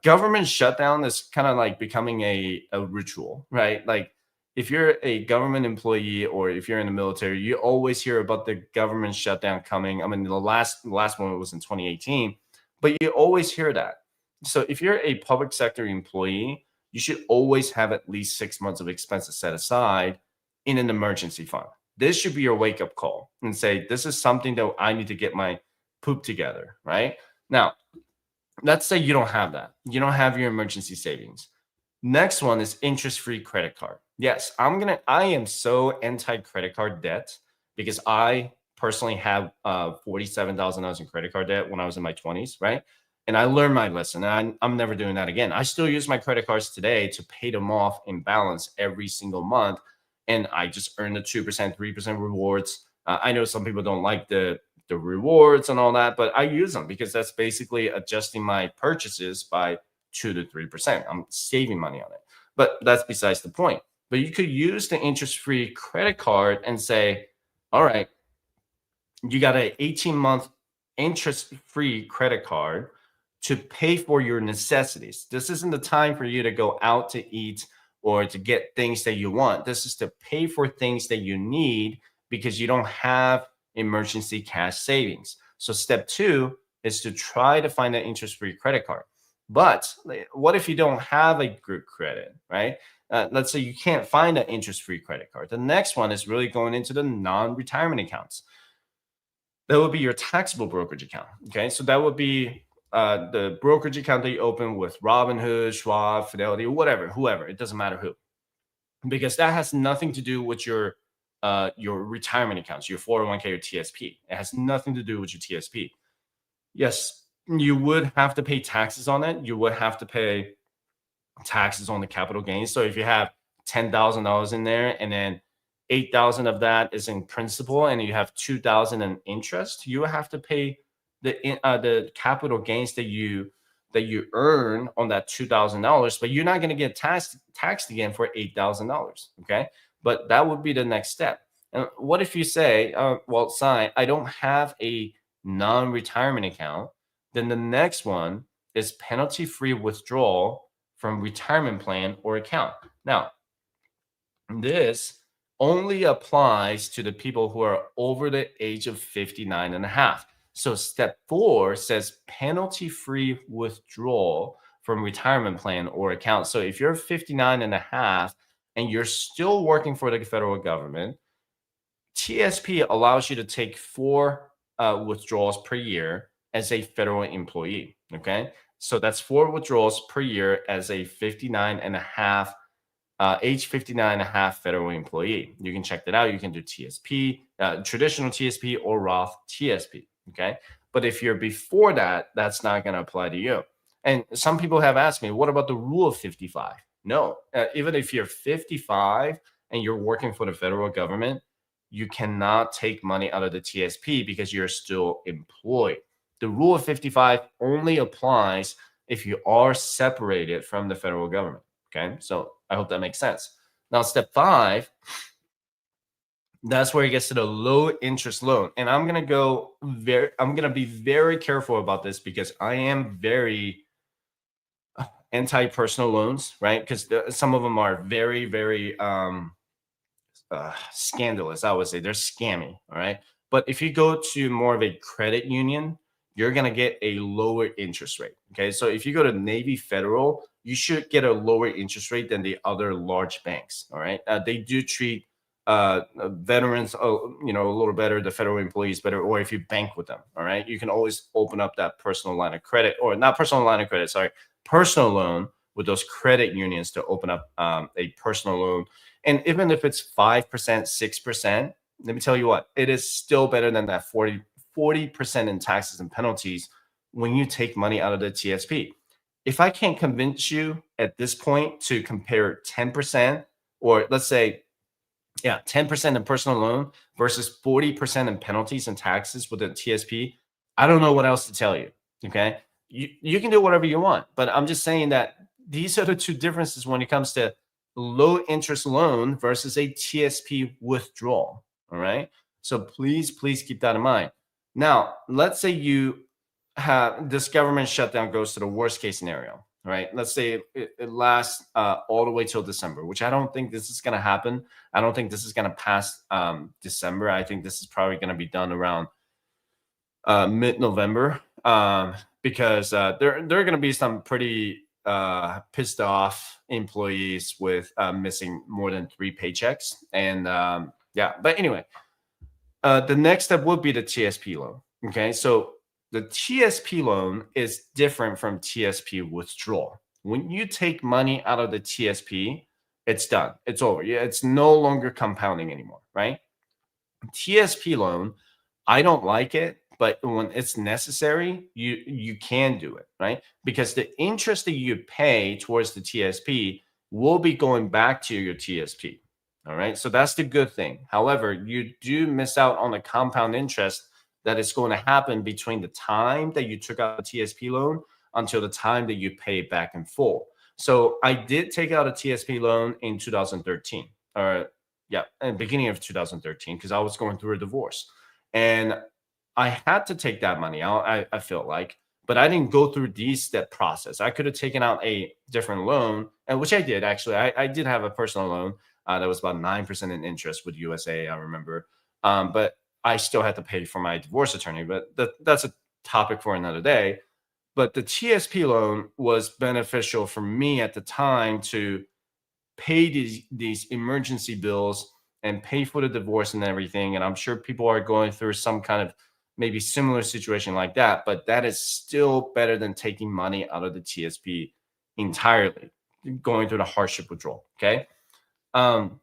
Speaker 1: Government shutdown is kind of like becoming a ritual, right? Like if you're a government employee or if you're in the military, you always hear about the government shutdown coming. I mean, the last one was in 2018, but you always hear that. So if you're a public sector employee, you should always have at least 6 months of expenses set aside in an emergency fund. This should be your wake up call and say, this is something that I need to get my poop together, right? Now, let's say you don't have that. You don't have your emergency savings. Next one is interest-free credit card. Yes, I am so anti-credit card debt because I personally have $47,000 in credit card debt when I was in my 20s, right? And I learned my lesson. And I'm never doing that again. I still use my credit cards today to pay them off in balance every single month. And I just earn the 2%, 3% rewards. I know some people don't like the rewards and all that, but I use them because that's basically adjusting my purchases by 2 to 3%. I'm saving money on it, but that's besides the point. But you could use the interest-free credit card and say, all right, you got an 18-month interest-free credit card to pay for your necessities. This isn't the time for you to go out to eat or to get things that you want. This is to pay for things that you need because you don't have emergency cash savings. So step 2 is to try to find an interest-free credit card. But what if you don't have a group credit, right? Let's say you can't find an interest-free credit card. The next one is really going into the non-retirement accounts. That would be your taxable brokerage account. Okay, so that would be the brokerage account that you open with Robinhood, Schwab, Fidelity, whatever, whoever. It doesn't matter who, because that has nothing to do with your retirement accounts, your 401k or TSP. It has nothing to do with your TSP. Yes, you would have to pay taxes on it. You would have to pay taxes on the capital gains. So if you have $10,000 in there and then 8,000 of that is in principal and you have 2,000 in interest, you have to pay the capital gains that you earn on that $2,000, but you're not going to get taxed again for $8,000. Okay. But that would be the next step. And what if you say, well, Sai, I don't have a non-retirement account? Then the next one is penalty-free withdrawal from retirement plan or account. Now, this only applies to the people who are over the age of 59 and a half. So step 4 says penalty-free withdrawal from retirement plan or account. So if you're 59 and a half and you're still working for the federal government, TSP allows you to take 4 withdrawals per year as a federal employee. Okay. So that's 4 withdrawals per year as a 59 and a half, age 59 and a half federal employee. You can check that out. You can do TSP, traditional TSP or Roth TSP. Okay. But if you're before that, that's not going to apply to you. And some people have asked me, what about the rule of 55? No, even if you're 55 and you're working for the federal government, you cannot take money out of the TSP because you're still employed. The rule of 55 only applies if you are separated from the federal government. Okay, so I hope that makes sense. Now, step 5, that's where it gets to the low interest loan. And I'm going to be very careful about this because I am very anti-personal loans, right? Because some of them are very, very scandalous. I would say they're scammy. All right. But if you go to more of a credit union, you're going to get a lower interest rate. Okay. So if you go to Navy Federal, you should get a lower interest rate than the other large banks. All right. They do treat veterans, a little better, the federal employees better, or if you bank with them. All right. You can always open up that personal line of credit, or not personal line of credit, sorry, personal loan with those credit unions to open up a personal loan. And even if it's 5%, 6%, let me tell you what, it is still better than that 40% in taxes and penalties when you take money out of the TSP. If I can't convince you at this point to compare 10%, or let's say, yeah, 10% in personal loan versus 40% in penalties and taxes with a TSP, I don't know what else to tell you. Okay. You can do whatever you want, but I'm just saying that these are the two differences when it comes to low interest loan versus a TSP withdrawal. All right. So please keep that in mind. Now, let's say you have this government shutdown goes to the worst case scenario. Right. Let's say it lasts all the way till December, which I don't think this is going to happen. I don't think this is going to pass December. I think this is probably going to be done around mid-November, because there are going to be some pretty pissed off employees with missing more than 3 paychecks. And yeah, but anyway, the next step would be the TSP loan. Okay, so the TSP loan is different from TSP withdrawal. When you take money out of the TSP, it's done. It's over. Yeah, it's no longer compounding anymore, right? TSP loan, I don't like it, but when it's necessary, you can do it, right? Because the interest that you pay towards the TSP will be going back to your TSP. All right. So that's the good thing. However, you do miss out on the compound interest that is going to happen between the time that you took out a TSP loan until the time that you pay it back in full. So I did take out a TSP loan in 2013, or yeah, in the beginning of 2013, because I was going through a divorce. And I had to take that money out, I felt like, but I didn't go through the process. I could have taken out a different loan, and which I did actually. I did have a personal loan that was about 9% in interest with USA, I remember. But I still had to pay for my divorce attorney, but that's a topic for another day. But the TSP loan was beneficial for me at the time to pay these emergency bills and pay for the divorce and everything. And I'm sure people are going through some kind of maybe similar situation like that, but that is still better than taking money out of the TSP entirely, going through the hardship withdrawal. Okay. Um,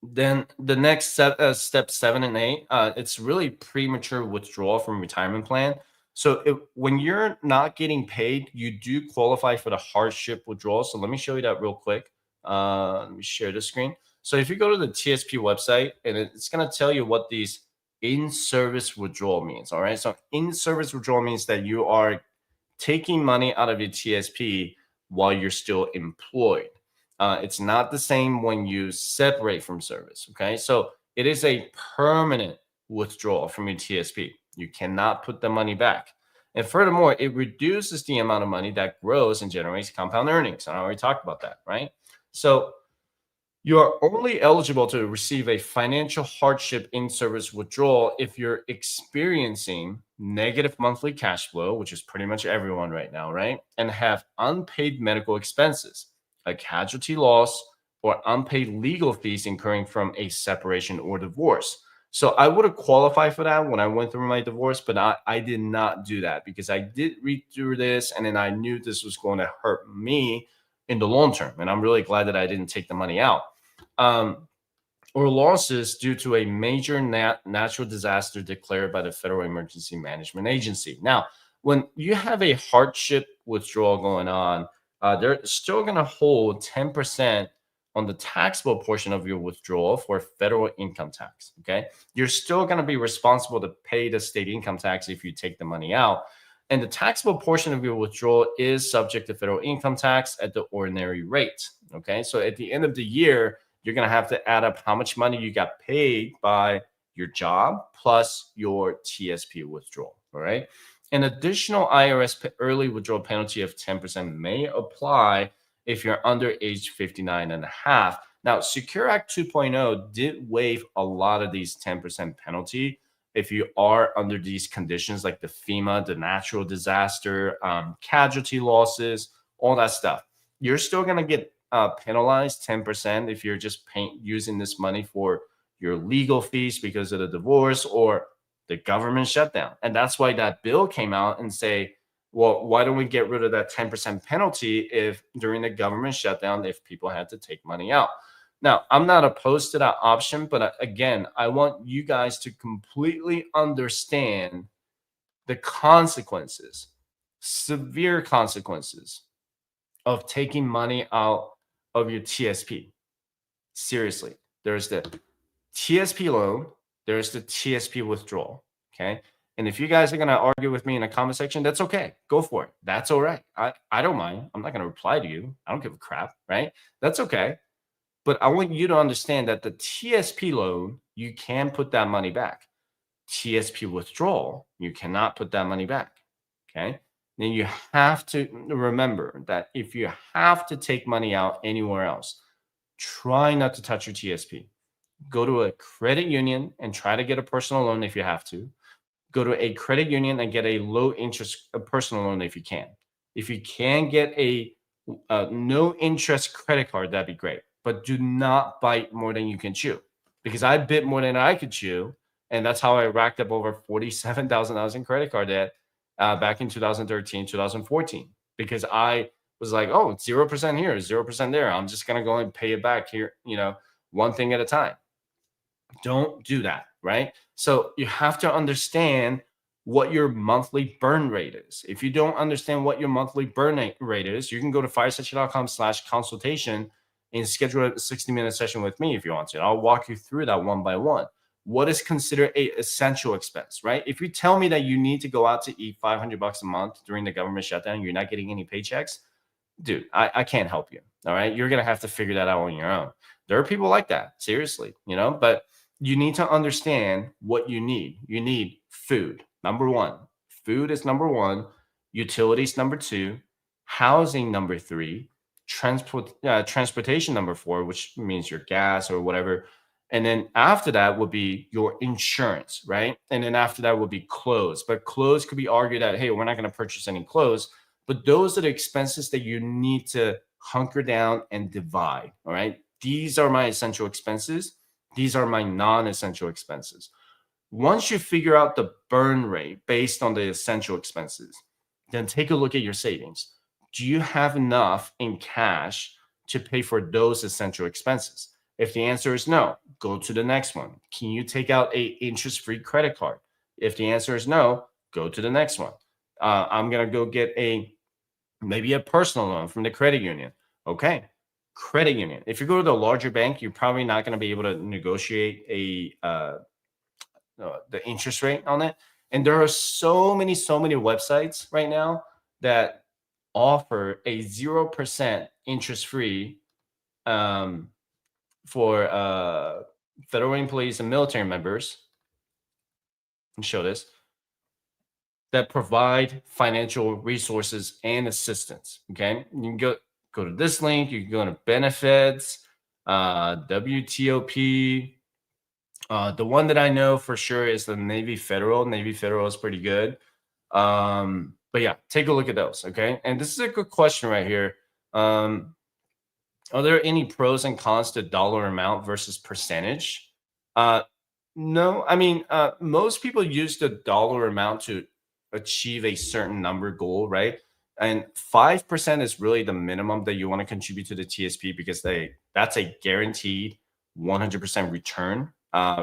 Speaker 1: then the next step 7 and 8, it's really premature withdrawal from retirement plan. So when you're not getting paid, you do qualify for the hardship withdrawal. So let me show you that real quick. Let me share the screen. So if you go to the TSP website, and it's going to tell you what these in-service withdrawal means. All right. So in-service withdrawal means that you are taking money out of your TSP while you're still employed. It's not the same when you separate from service. Okay. So it is a permanent withdrawal from your TSP. You cannot put the money back. And furthermore, it reduces the amount of money that grows and generates compound earnings. And I already talked about that, right? So you are only eligible to receive a financial hardship in service withdrawal if you're experiencing negative monthly cash flow, which is pretty much everyone right now, right? And have unpaid medical expenses, a casualty loss, or unpaid legal fees incurring from a separation or divorce. So I would have qualified for that when I went through my divorce, but I did not do that because I did read through this and then I knew this was going to hurt me in the long term. And I'm really glad that I didn't take the money out. Or losses due to a major natural disaster declared by the Federal Emergency Management Agency. Now, when you have a hardship withdrawal going on, they're still going to hold 10% on the taxable portion of your withdrawal for federal income tax. Okay. You're still going to be responsible to pay the state income tax if you take the money out. And the taxable portion of your withdrawal is subject to federal income tax at the ordinary rate. Okay. So at the end of the year, you're going to have to add up how much money you got paid by your job plus your TSP withdrawal. All right. An additional IRS early withdrawal penalty of 10% may apply if you're under age 59 and a half. Now, Secure Act 2.0 did waive a lot of these 10% penalty if you are under these conditions like the FEMA, the natural disaster, casualty losses, all that stuff. You're still going to get penalized 10% if you're just using this money for your legal fees because of the divorce or the government shutdown. And that's why that bill came out and say, well, why don't we get rid of that 10% penalty if during the government shutdown, if people had to take money out? Now, I'm not opposed to that option, but again, I want you guys to completely understand the consequences, severe consequences of taking money out of your TSP. Seriously, there's the TSP loan, there's the TSP withdrawal. Okay. And if you guys are going to argue with me in the comment section, that's okay. Go for it. That's all right. I don't mind. I'm not going to reply to you. I don't give a crap. Right. That's okay. But I want you to understand that the TSP loan, you can put that money back. TSP withdrawal, you cannot put that money back. Okay. Then you have to remember that if you have to take money out anywhere else, try not to touch your TSP. Go to a credit union and try to get a personal loan if you have to. Go to a credit union and get a low interest personal loan if you can. If you can get a no interest credit card, that'd be great. But do not bite more than you can chew, because I bit more than I could chew, and that's how I racked up over $47,000 in credit card debt back in 2013, 2014, because I was like, oh, it's 0% here, 0% there. I'm just gonna go and pay it back here, one thing at a time. Don't do that, right? So you have to understand what your monthly burn rate is. If you don't understand what your monthly burn rate is, you can go to firesection.com/consultation and schedule a 60-minute session with me if you want to. I'll walk you through that one by one. What is considered a essential expense, right? If you tell me that you need to go out to eat $500 a month during the government shutdown, you're not getting any paychecks, dude, I can't help you. All right. You're going to have to figure that out on your own. There are people like that, seriously, but you need to understand what you need. You need food. Number one, food is number one. Utilities, number two. Housing, number three. Transportation, number four, which means your gas or whatever. And then after that would be your insurance, right? And then after that would be clothes. But clothes could be argued that, hey, we're not going to purchase any clothes. But those are the expenses that you need to hunker down and divide. All right. These are my essential expenses. These are my non-essential expenses. Once you figure out the burn rate based on the essential expenses, then take a look at your savings. Do you have enough in cash to pay for those essential expenses? If the answer is no, go to the next one. Can you take out a interest-free credit card? If the answer is no, go to the next one. I'm going to go get maybe a personal loan from the credit union. Okay. Credit union. If you go to the larger bank, you're probably not going to be able to negotiate the interest rate on it. And there are so many websites right now that offer a 0% interest free for federal employees and military members. Let me show this. That provide financial resources and assistance. Okay, you can go to this link. You can go to benefits, WTOP. The one that I know for sure is the Navy Federal. Navy Federal is pretty good. But yeah, take a look at those. Okay, and this is a good question right here. Are there any pros and cons to dollar amount versus percentage? No, I mean, most people use the dollar amount to achieve a certain number goal, right? And 5% is really the minimum that you want to contribute to the TSP, because that's a guaranteed 100% return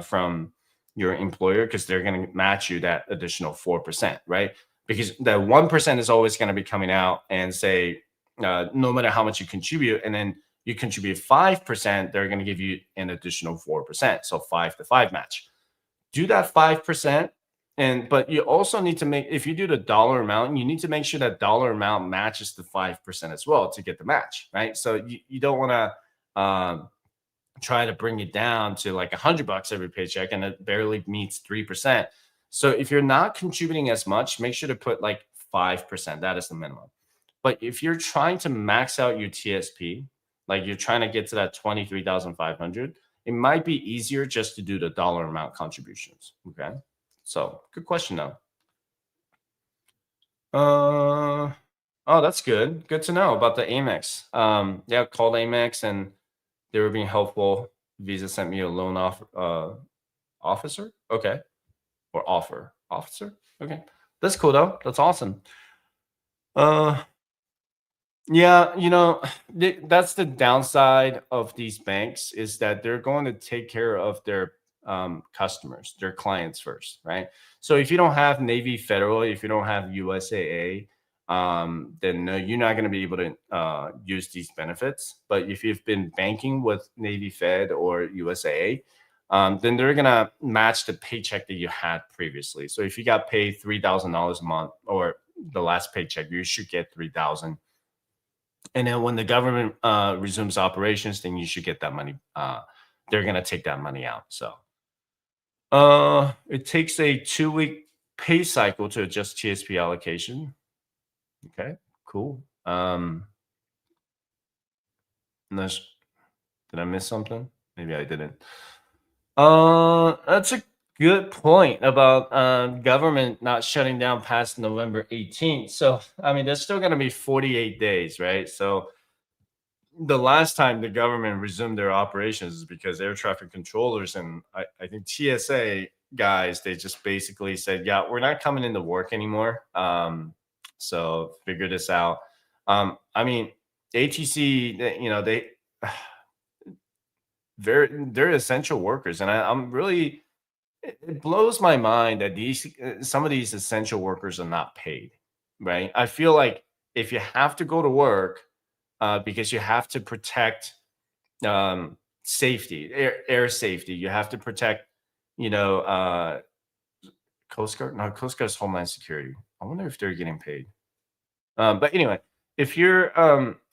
Speaker 1: from your employer, because they're going to match you that additional 4%, right? Because the 1% is always going to be coming out and say, no matter how much you contribute, and then you contribute 5%, they're going to give you an additional 4%. So 5 to 5 match. Do that 5%. But you also need to if you do the dollar amount, you need to make sure that dollar amount matches the 5% as well to get the match, right? So you don't want to try to bring it down to like $100 every paycheck and it barely meets 3%. So if you're not contributing as much, make sure to put like 5%. That is the minimum. But if you're trying to max out your TSP, like you're trying to get to that 23,500, it might be easier just to do the dollar amount contributions. Okay. So good question though. Uh, oh, that's good. Good to know about the Amex. Yeah, called Amex and they were being helpful. Visa sent me a loan officer. Okay. Or officer. Okay. That's cool though. That's awesome. Uh, Yeah, that's the downside of these banks is that they're going to take care of their customers, their clients first, right? So if you don't have Navy Federal, if you don't have USAA, then no, you're not going to be able to use these benefits. But if you've been banking with Navy Fed or USAA, then they're going to match the paycheck that you had previously. So if you got paid $3,000 a month or the last paycheck, you should get 3,000, and then when the government resumes operations, then you should get that money. They're gonna take that money out. So it takes a 2-week pay cycle to adjust TSP allocation. Okay, cool. Unless, did I miss something? Maybe I didn't. That's a good point about government not shutting down past November 18th. So I mean, there's still gonna be 48 days, right? So the last time the government resumed their operations is because air traffic controllers and I think TSA guys, they just basically said, yeah, we're not coming into work anymore. So figure this out. I mean, ATC, they they're essential workers, and I'm really it blows my mind that these some of these essential workers are not paid. Right? I feel like if you have to go to work because you have to protect safety, air safety. You have to protect, you know, Coast Guard. No, Coast Guard's Homeland Security. I wonder if they're getting paid. But anyway, if you're,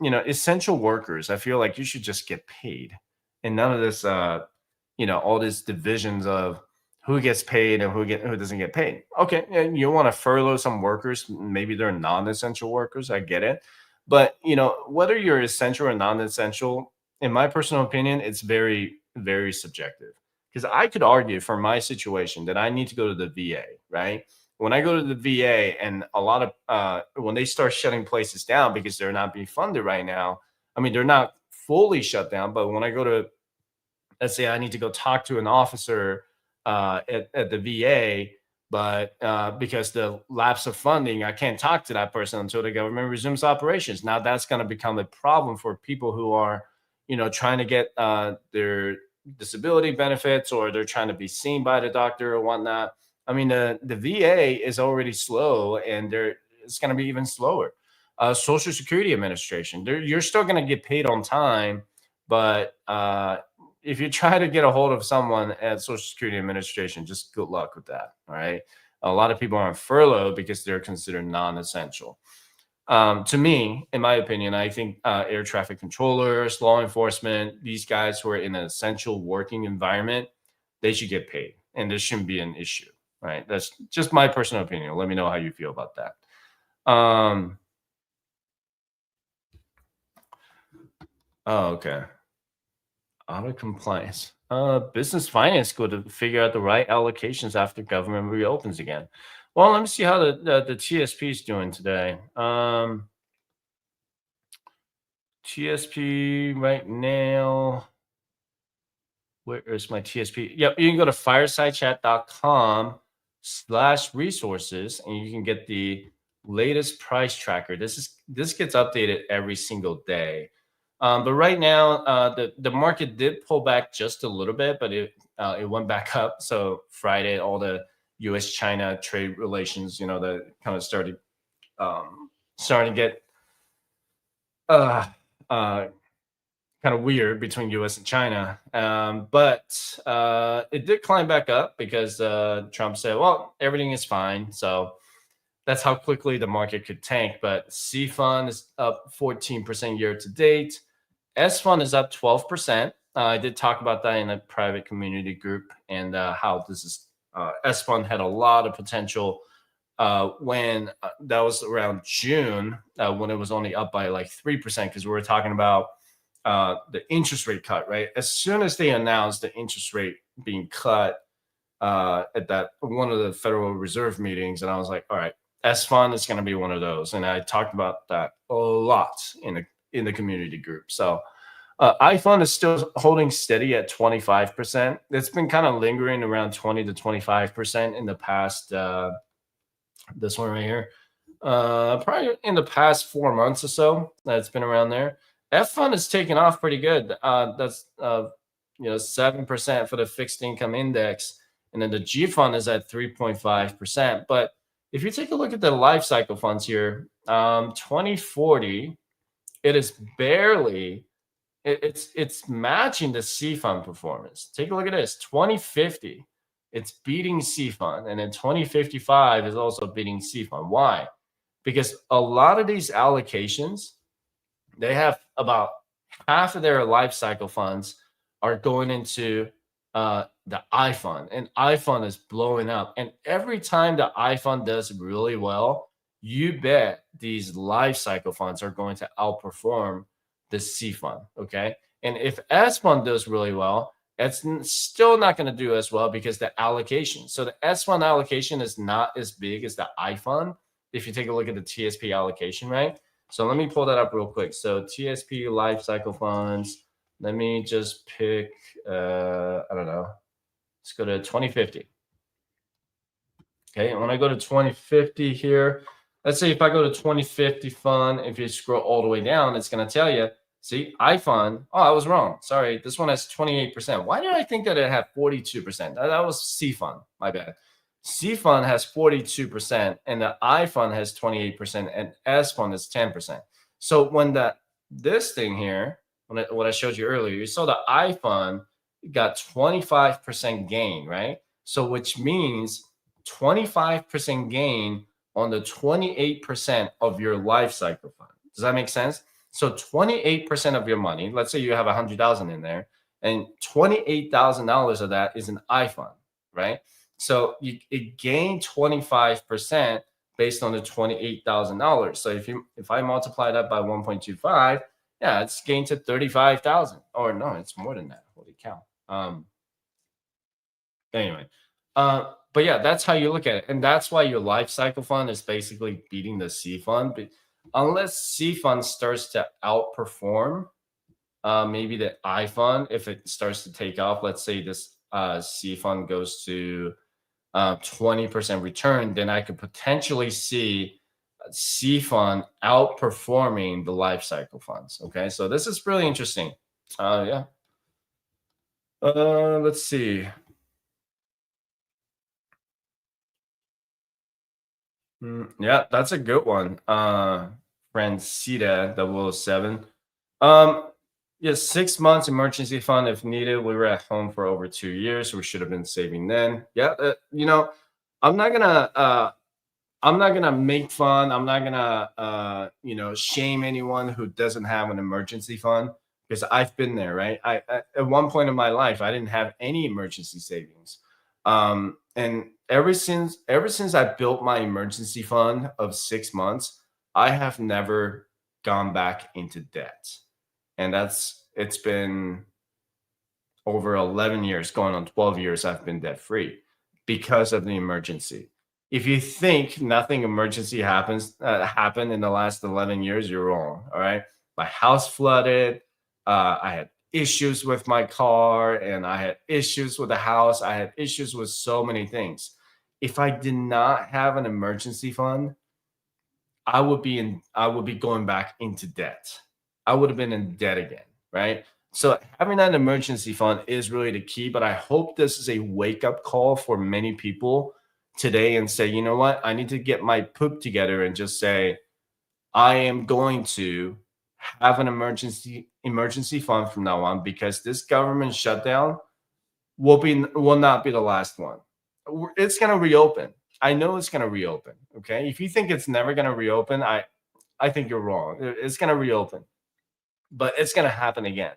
Speaker 1: essential workers, I feel like you should just get paid, and none of this, all these divisions of who gets paid and who doesn't get paid. Okay, and you want to furlough some workers, maybe they're non-essential workers. I get it, but whether you're essential or non-essential, in my personal opinion, it's very very subjective. Because I could argue for my situation that I need to go to the VA, right? When I go to the VA and a lot of when they start shutting places down because they're not being funded right now, I mean they're not fully shut down, but when I go to, let's say I need to go talk to an officer at the VA, but because the lapse of funding, I can't talk to that person until the government resumes operations. Now that's going to become a problem for people who are, trying to get their disability benefits, or they're trying to be seen by the doctor or whatnot. I mean, the VA is already slow, and it's going to be even slower. Social Security Administration, you're still going to get paid on time, but if you try to get a hold of someone at Social Security Administration, just good luck with that. All right. A lot of people are on furlough because they're considered non-essential. To me, in my opinion, I think air traffic controllers, law enforcement, these guys who are in an essential working environment, they should get paid, and this shouldn't be an issue. Right. That's just my personal opinion. Let me know how you feel about that. Oh, okay. Out of compliance. Business finance school to figure out the right allocations after government reopens again. Well, let me see how the TSP is doing today. TSP right now. Where is my TSP? Yep, you can go to firesidechat.com/resources and you can get the latest price tracker. This gets updated every single day. But right now, the market did pull back just a little bit, but it went back up. So Friday, all the U.S. China trade relations, that kind of starting to get uh, uh, kind of weird between U.S. and China. But it did climb back up because Trump said, "Well, everything is fine." So that's how quickly the market could tank. But C fund is up 14% year to date. S fund is up 12%. I did talk about that in a private community group, and how this is S fund had a lot of potential when that was around June, when it was only up by like 3%, because we were talking about the interest rate cut, right? As soon as they announced the interest rate being cut at that one of the Federal Reserve meetings, and I was like, all right, S fund is going to be one of those, and I talked about that a lot in the community group. So iFund is still holding steady at 25%. It's been kind of lingering around 20 to 25% in the past. This one right here, probably in the past 4 months or so, it's been around there. F fund is taking off pretty good. That's 7% for the fixed income index, and then the G fund is at 3.5%. But if you take a look at the life cycle funds here, 2040, it is barely it's matching the C fund performance. Take a look at this. 2050, it's beating C fund, and then 2055 is also beating C fund. Why? Because a lot of these allocations, they have about half of their life cycle funds are going into the I fund, and I fund is blowing up. And every time the I fund does really well, you bet these life cycle funds are going to outperform the C fund. Okay. And if S fund does really well, still not going to do as well because the allocation. So the S fund allocation is not as big as the I fund. If you take a look at the TSP allocation, right? So let me pull that up real quick. So TSP life cycle funds. Let me just pick, I don't know. Let's go to 2050. Okay, and when I go to 2050 here, let's say if I go to 2050 fund, if you scroll all the way down, it's going to tell you, see, iFund. Oh, I was wrong. Sorry, this one has 28%. Why did I think that it had 42%? That was C fund. My bad. C fund has 42%, and the I fund has 28%, and S fund is 10%. So when this thing here, what I showed you earlier, you saw the I fund got 25% gain, right? So which means 25% gain on the 28% of your life cycle fund. Does that make sense? So 28% of your money, let's say you have 100,000 in there, and $28,000 of that is an I fund, right? So it gained 25% based on the $28,000. So if I multiply that by 1.25, yeah, it's gained to 35,000. Or no, it's more than that. Holy cow. Anyway, but yeah, that's how you look at it, and that's why your life cycle fund is basically beating the C fund. But unless C fund starts to outperform, maybe the I fund, if it starts to take off, let's say this C fund goes to 20% return, then I could potentially see C fund outperforming the life cycle funds. Okay, so this is really interesting. Yeah. Let's see. Yeah, that's a good one. Francita 007. Um, yeah, 6 months emergency fund if needed. We were at home for over 2 years. We should have been saving then. Yeah, I'm not gonna I'm not gonna make fun. I'm not gonna shame anyone who doesn't have an emergency fund because I've been there, right? At one point in my life, I didn't have any emergency savings. And ever since I built my emergency fund of 6 months, I have never gone back into debt. And it's been over 11 years, going on 12 years, I've been debt free because of the emergency. If you think nothing emergency happened in the last 11 years, you're wrong. All right. My house flooded. I had issues with my car, and I had issues with the house. I had issues with so many things. If I did not have an emergency fund, I would be going back into debt. I would have been in debt again, right? So having that emergency fund is really the key, but I hope this is a wake up call for many people today and say, you know what? I need to get my poop together and just say, I am going to have an emergency fund from now on because this government shutdown will not be the last one. It's going to reopen. I know it's going to reopen. Okay. If you think it's never going to reopen, I think you're wrong. It's going to reopen, but it's going to happen again.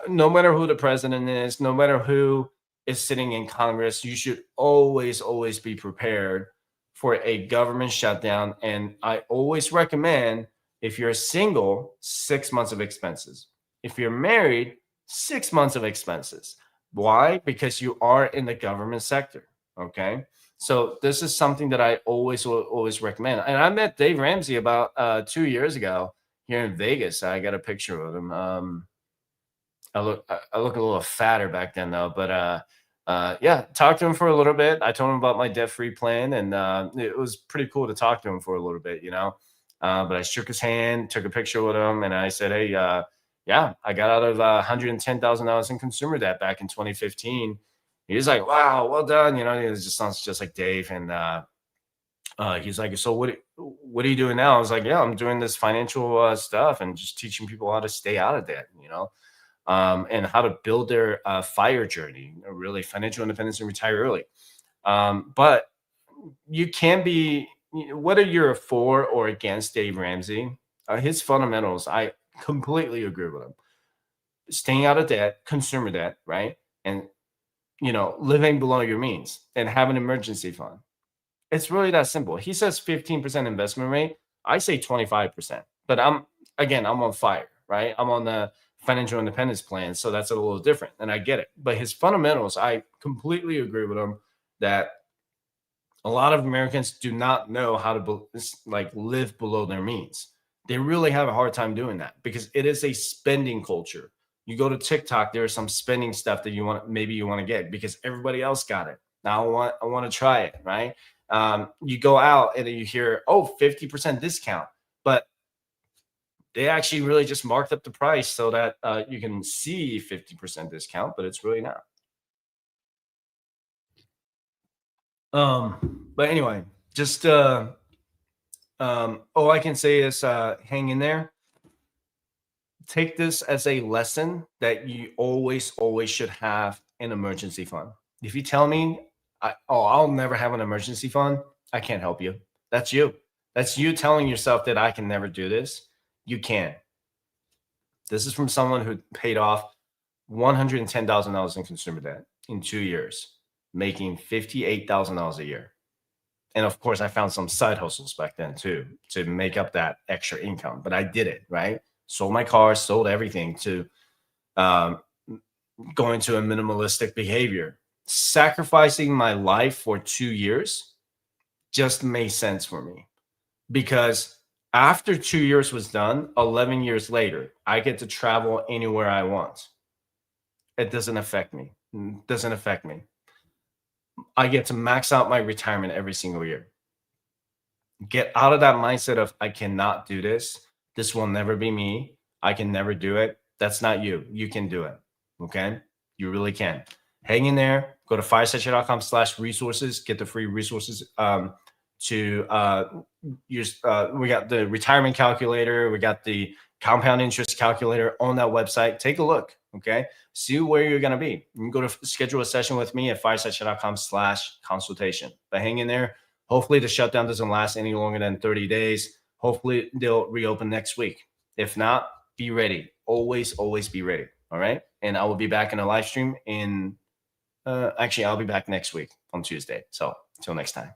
Speaker 1: No matter who the president is, no matter who is sitting in Congress, you should always be prepared for a government shutdown. And I always recommend, if you're single, 6 months of expenses. If you're married, 6 months of expenses. Why? Because you are in the government sector. Okay. So this is something that I always recommend. And I met Dave Ramsey about 2 years ago here in Vegas. I got a picture of him. I look a little fatter back then though, but yeah, talked to him for a little bit. I told him about my debt free plan, and it was pretty cool to talk to him for a little bit, you know. But I shook his hand, took a picture with him, and I said, "Hey, yeah, I got out of $110,000 in consumer debt back in 2015." He was like, "Wow, well done," you know. It just sounds just like Dave, and he's like, "So what are you doing now?" I was like, "Yeah, I'm doing this financial stuff and just teaching people how to stay out of debt, you know." And how to build their fire journey, really financial independence and retire early. But you can be, whether you're for or against Dave Ramsey, his fundamentals, I completely agree with him. Staying out of debt, consumer debt, right? And, living below your means and have an emergency fund. It's really that simple. He says 15% investment rate. I say 25%. But I'm on fire, right? I'm on the financial independence plan. So that's a little different. And I get it. But his fundamentals, I completely agree with him that a lot of Americans do not know how to live below their means. They really have a hard time doing that because it is a spending culture. You go to TikTok, there's some spending stuff that you want to get because everybody else got it. Now I want to try it, right? You go out and then you hear, oh, 50% discount, but they actually really just marked up the price so that you can see 50% discount, but it's really not. But anyway, just all I can say is hang in there. Take this as a lesson that you always should have an emergency fund. If you tell me, I'll never have an emergency fund, I can't help you. That's you. That's you telling yourself that I can never do this. You can. This is from someone who paid off $110,000 in consumer debt in 2 years, making $58,000 a year. And of course, I found some side hustles back then too to make up that extra income. But I did it, right? Sold my car, sold everything to um, go into a minimalistic behavior. Sacrificing my life for 2 years just made sense for me because after 2 years was done, 11 years later, I get to travel anywhere I want. It doesn't affect me. Doesn't affect me. I get to max out my retirement every single year. Get out of that mindset of I cannot do this. This will never be me. I can never do it. That's not you. You can do it. Okay. You really can. Hang in there. Go to firesession.com/resources. Get the free resources to use. We got the retirement calculator. We got the compound interest calculator on that website. Take a look. Okay. See where you're going to be. You can go to schedule a session with me at firesession.com/consultation. But hang in there. Hopefully the shutdown doesn't last any longer than 30 days. Hopefully they'll reopen next week. If not, be ready. Always be ready. All right. And I will be back in a live stream I'll be back next week on Tuesday. So until next time.